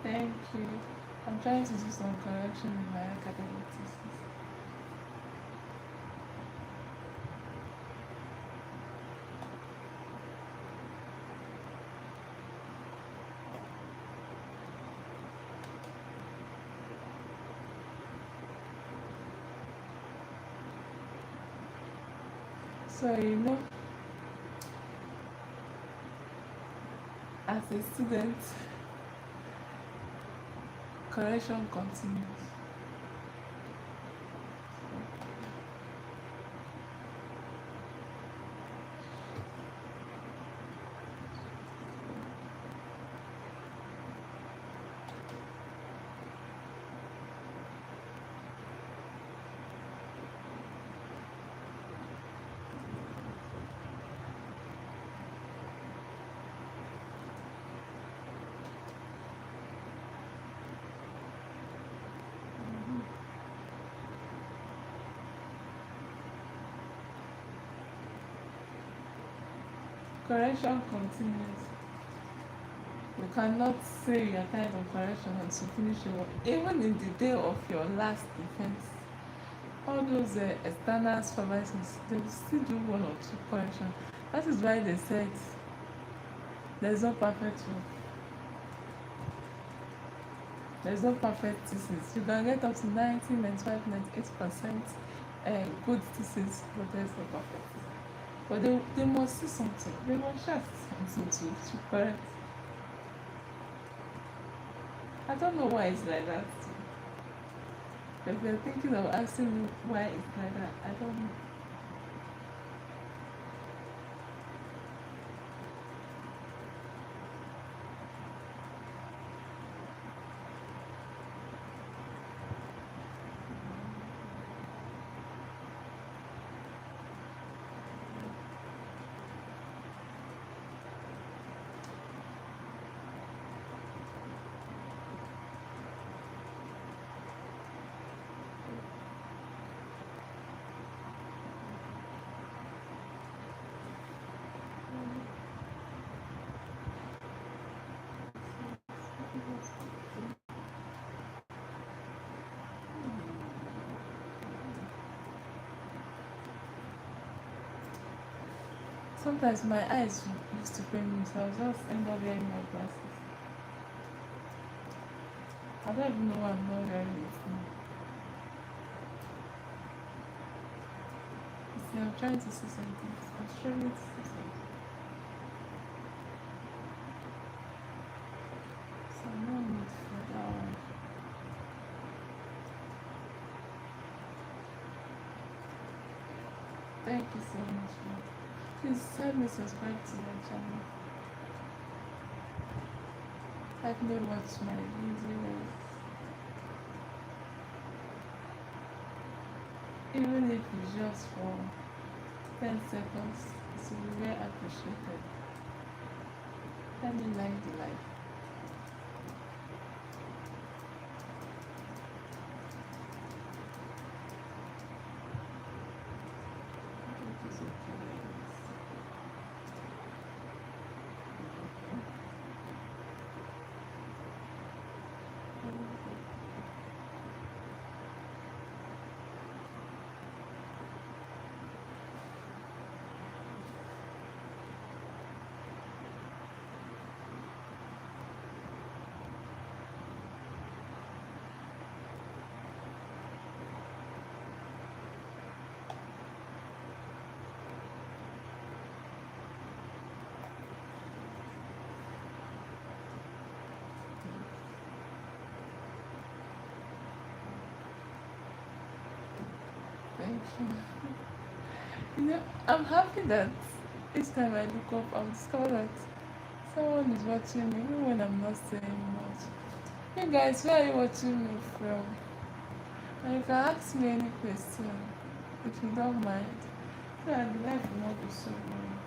Thank you. I'm trying to do some correction in my academic thesis. So, as a student, correction continues. Correction continues. You cannot say you are tired of correction until you finish your work. Even in the day of your last defense, all those external supervisors, they will still do one or two corrections. That is why they said there is no perfect work. There is no perfect thesis. You can get up to 90, 95, 98% good thesis, but there is no perfect. But they must see something. They must share something to correct. I don't know why it's like that. If you're thinking of asking me why it's like that, I don't know. Sometimes my eyes used to pain me, so I just end up wearing my glasses. I don't even know why I'm not wearing it now. You see, I'm trying to see something. I'm struggling to see something. So no need for that one. Thank you so much, man. Please help me subscribe to my channel. Help me watch my videos. Even if it's just for 10 seconds, it will be very appreciated. Let me like the life. Thank you. I'm happy that each time I look up, I'll discover that someone is watching me, even when I'm not saying much. Hey guys, where are you watching me from? And you can ask me any question if you don't mind. So that the life will not be so boring.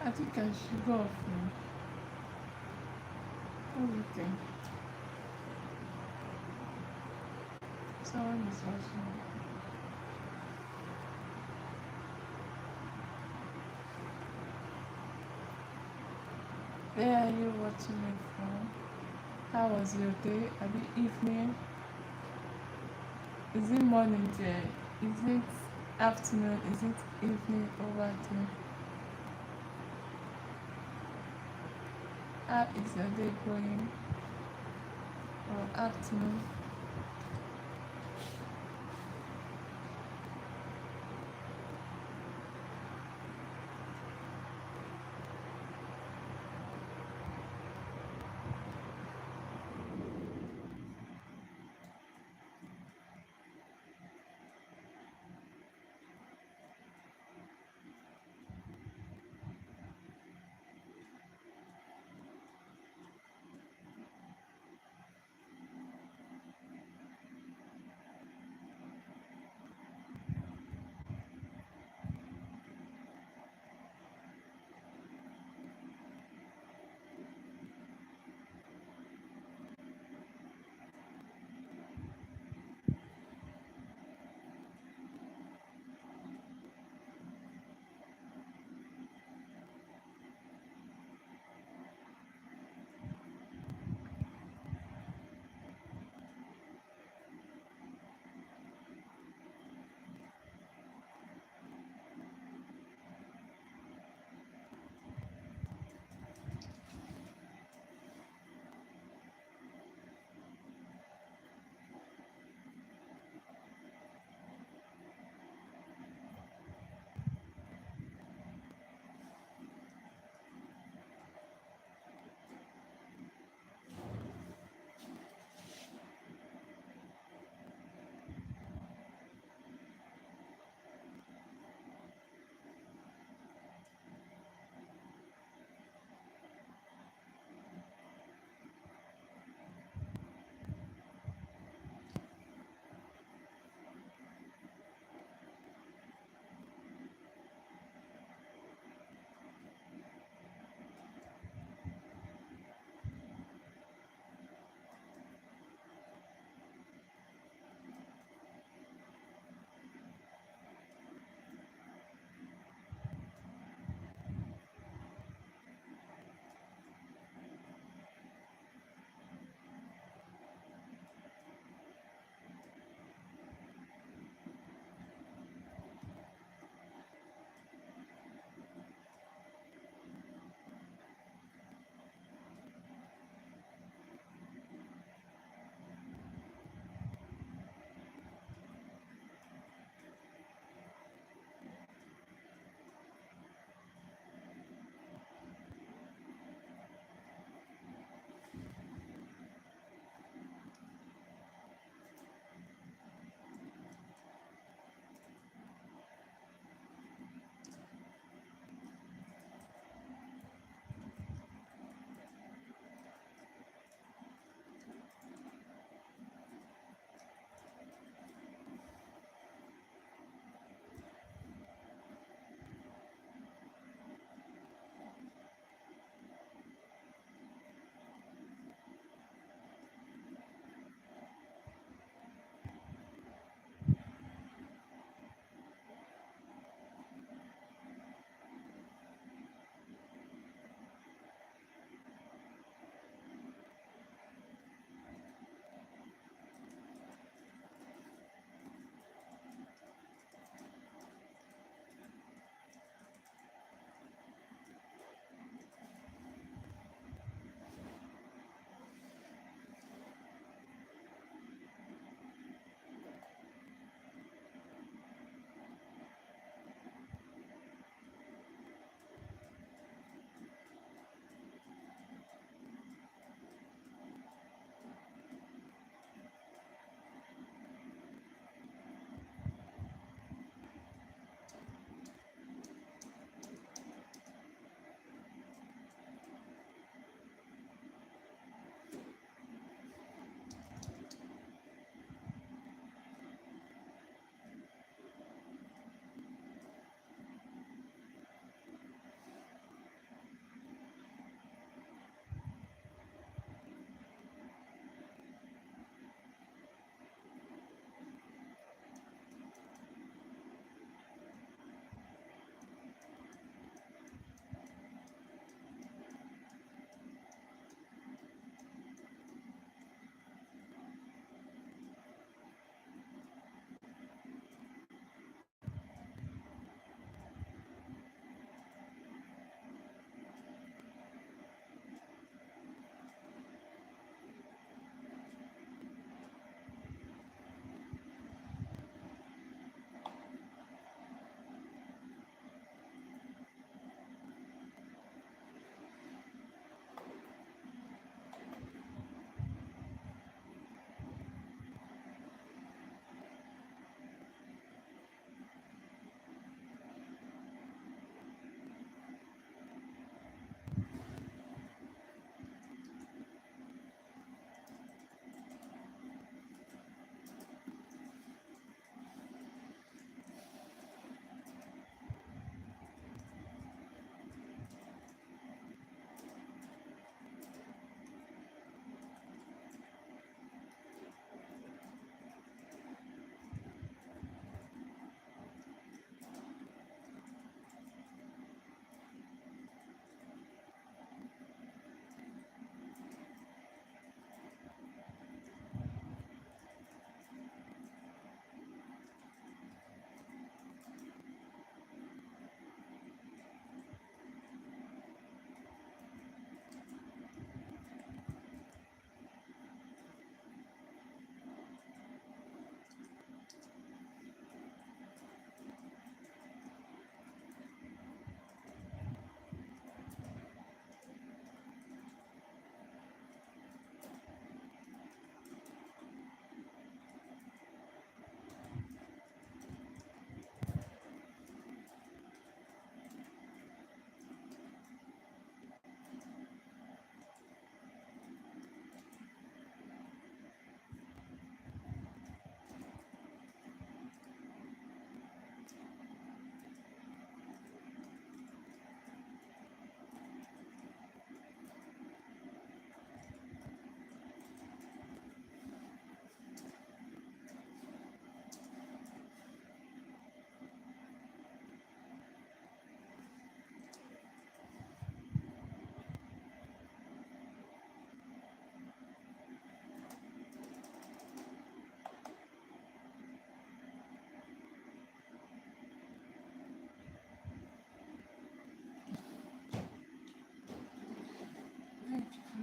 I think I should go off now. What do you think? Someone is watching me. Where are you watching me from? How was your day? Are the evening? Is it morning there? Is it afternoon? Is it evening over there? How is your day going? Or afternoon?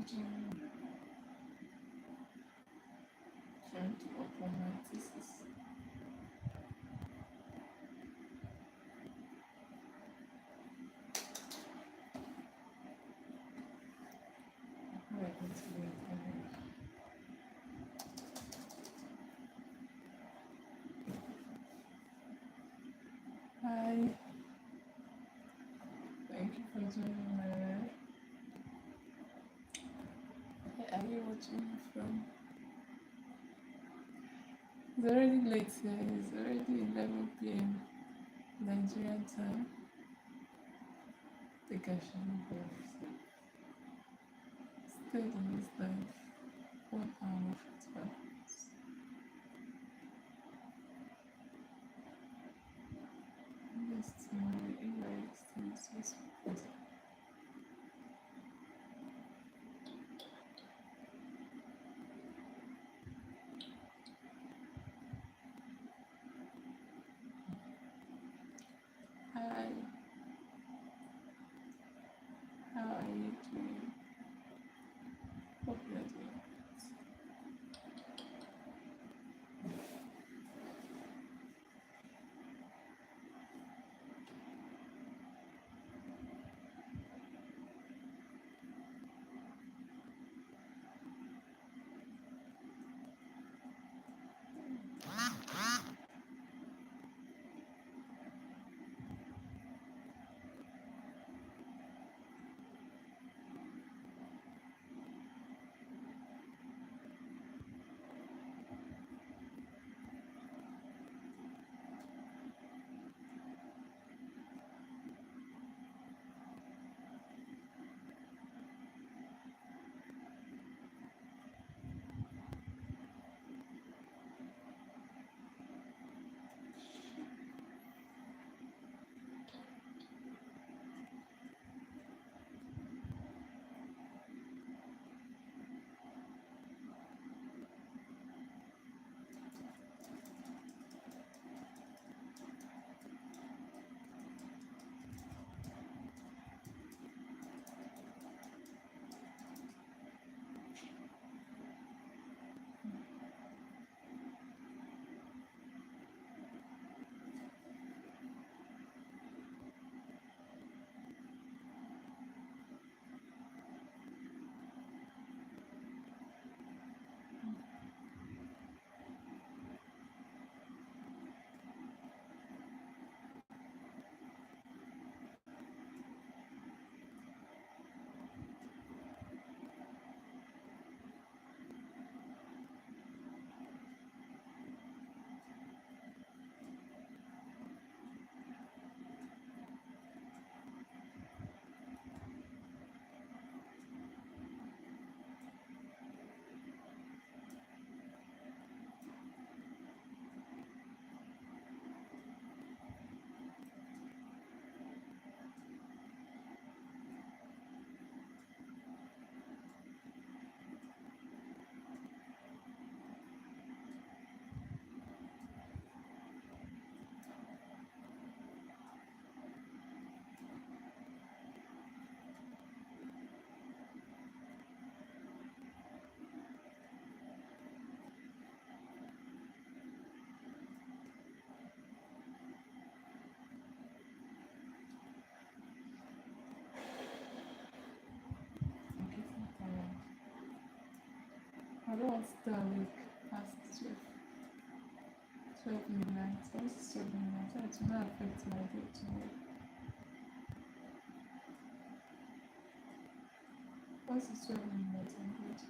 trying to work on my thesis. How I go to the internet. Hi, thank you for joining my live. Where are you watching me from? It's already late here. It's already 11 p.m. Nigerian time. I think I should go sleep. Steady is like 1 hour 45 minutes. This time, AI extends this. Hi, how are you doing? Hope you're doing well. I'm getting tired. I don't want to stay awake past 12 midnight. Once it's 12 midnight, it will not affect my day tomorrow. Once it's 12 midnight, I'm good.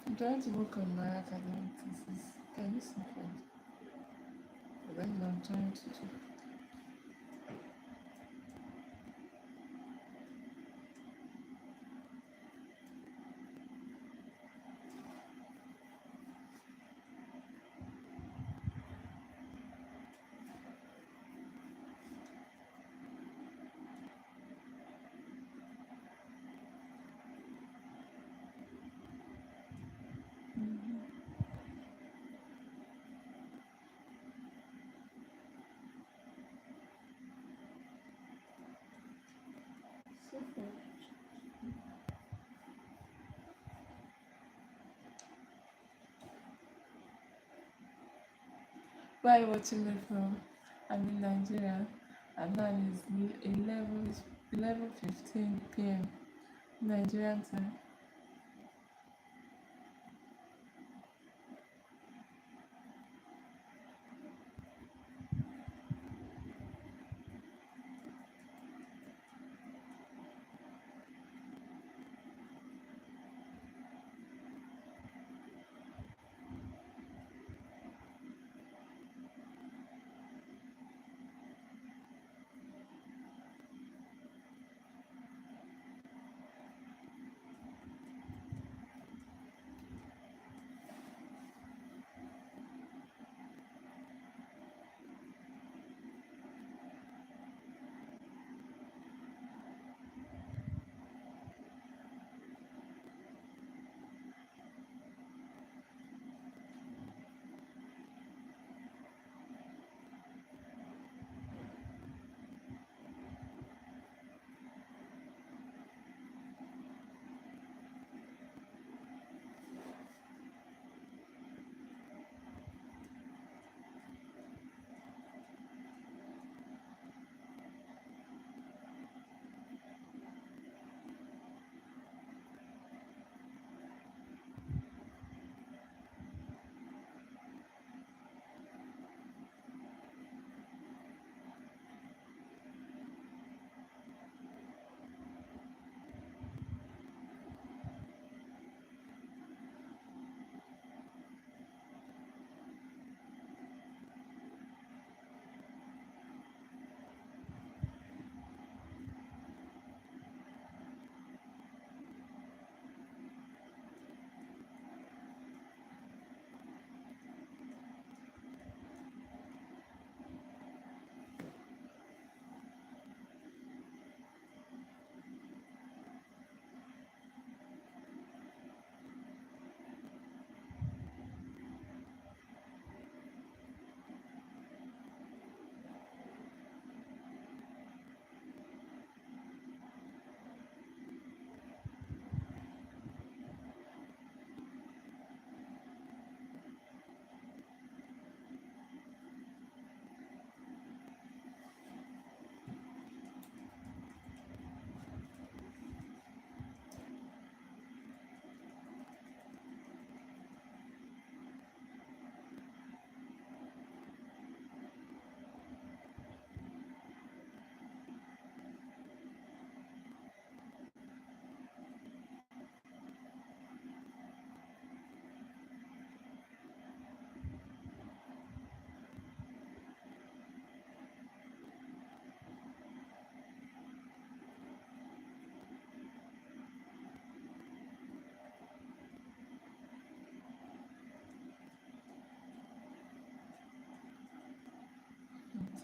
I'm trying to work on my academic thesis. Can you see that? That's what I'm trying to do. Where are you watching me from? I'm in Nigeria, and now it's 11:15 p.m. Nigerian time.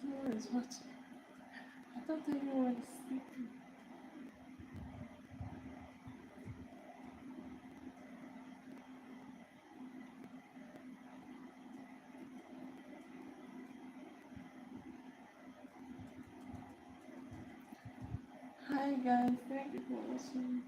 Someone is watching. I thought everyone is sleeping. Hi guys, thank you for watching.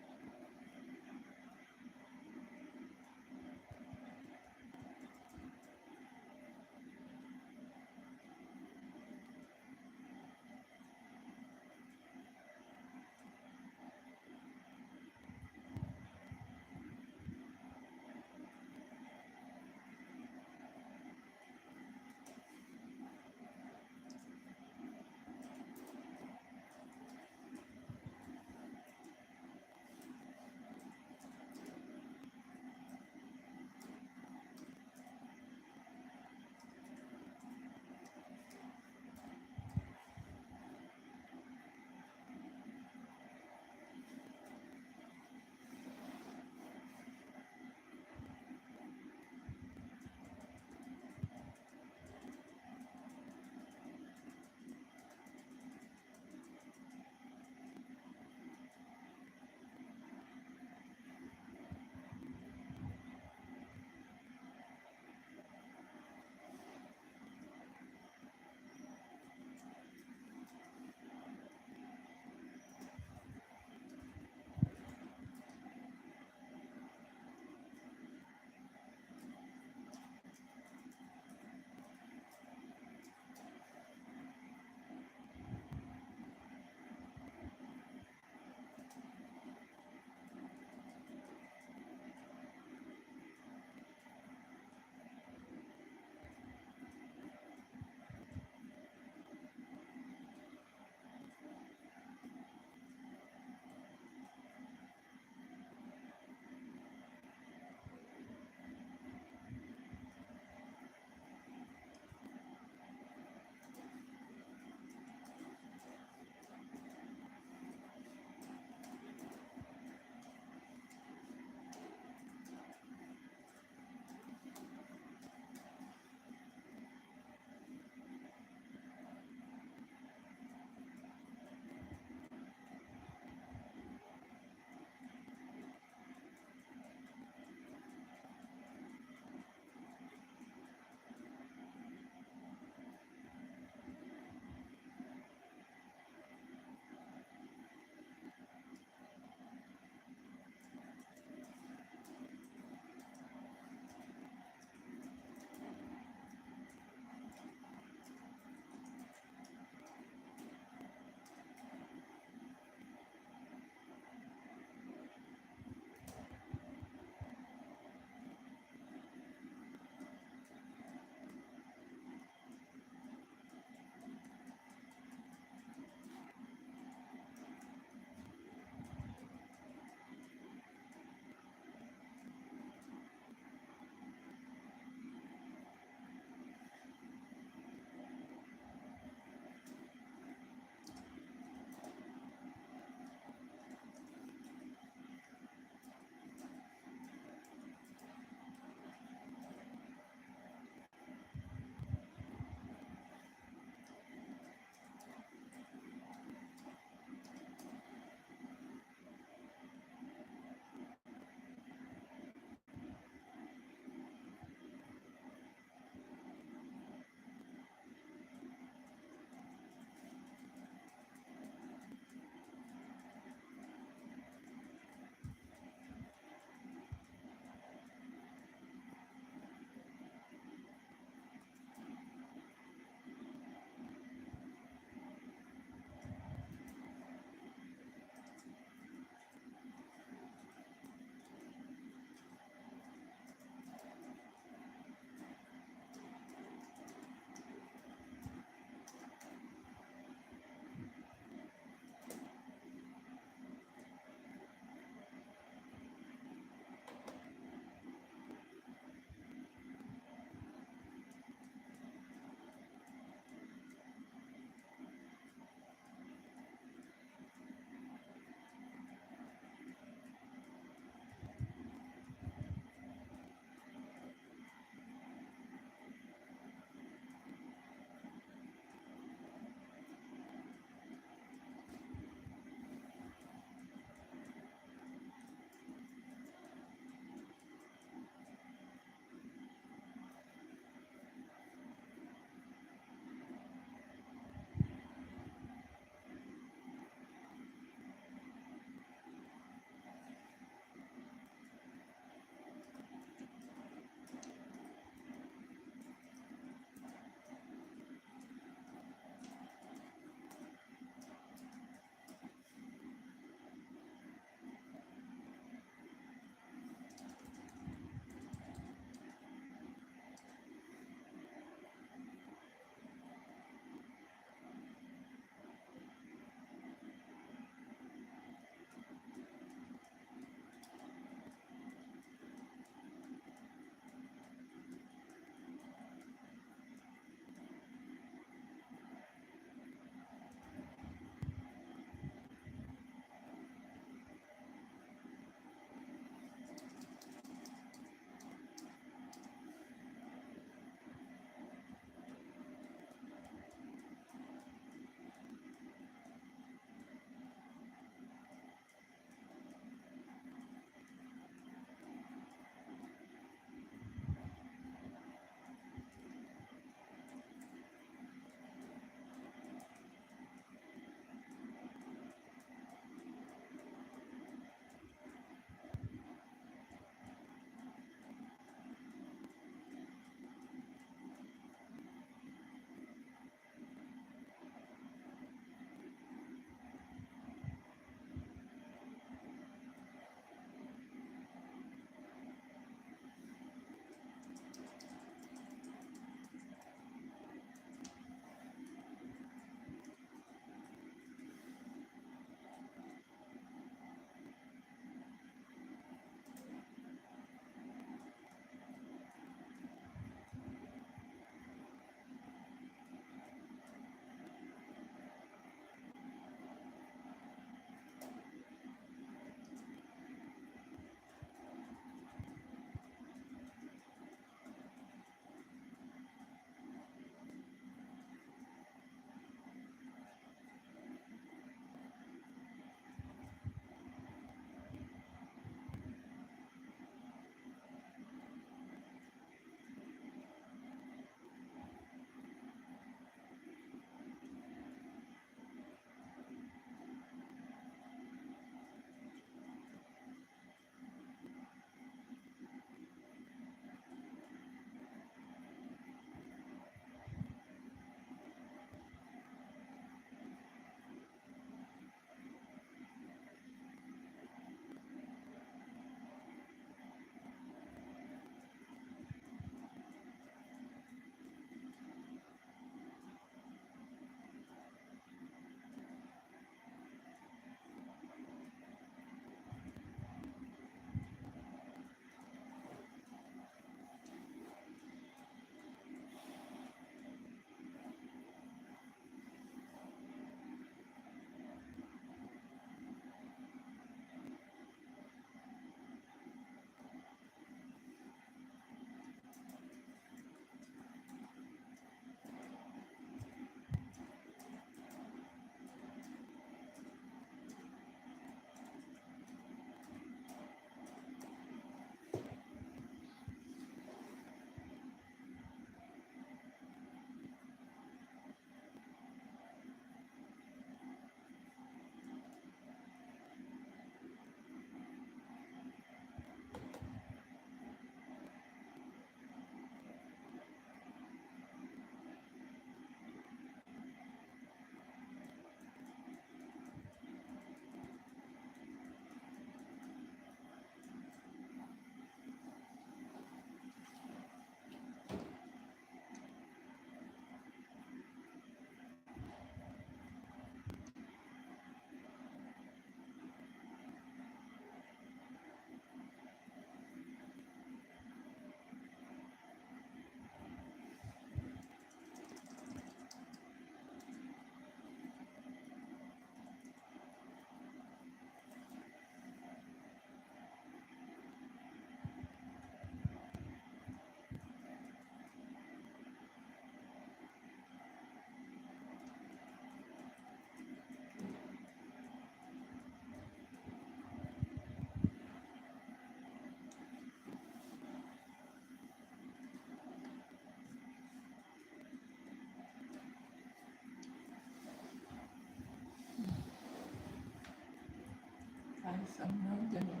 guys, I'm not gonna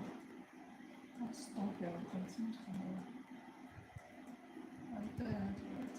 stop here. I'll continue tomorrow. I'm tired, but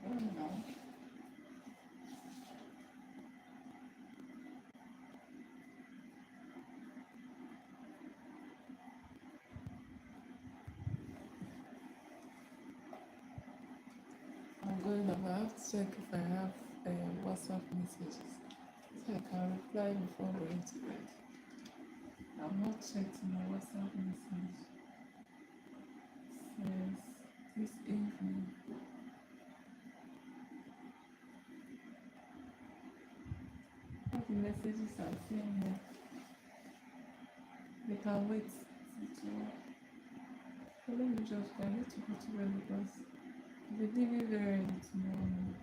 I don't know. I'm going up. I have to check if I have WhatsApp messages so I can reply before going to bed. I've not checked my WhatsApp message since this evening. All the messages I'm seeing here, they can wait till tomorrow. So let me just go. I need to go to bed because I'll be leaving very early tomorrow morning.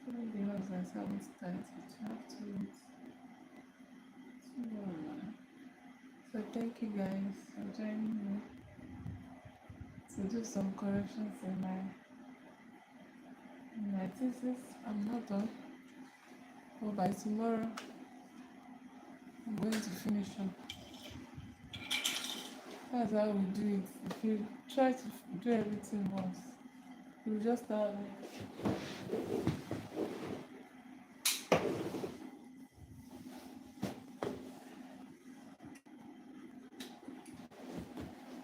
Even the husband haven't started, you have to wait tomorrow morning. So thank you guys for joining me to do some corrections in my thesis. I'm not done, but by tomorrow I'm going to finish up. That's how we do it. If you try to do everything once, you just have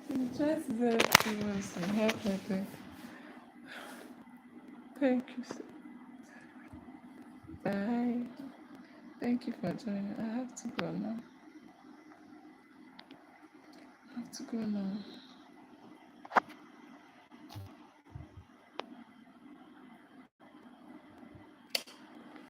you try to do everything once, you have like thank you. Bye. Thank you for joining. I have to go now. I have to go now.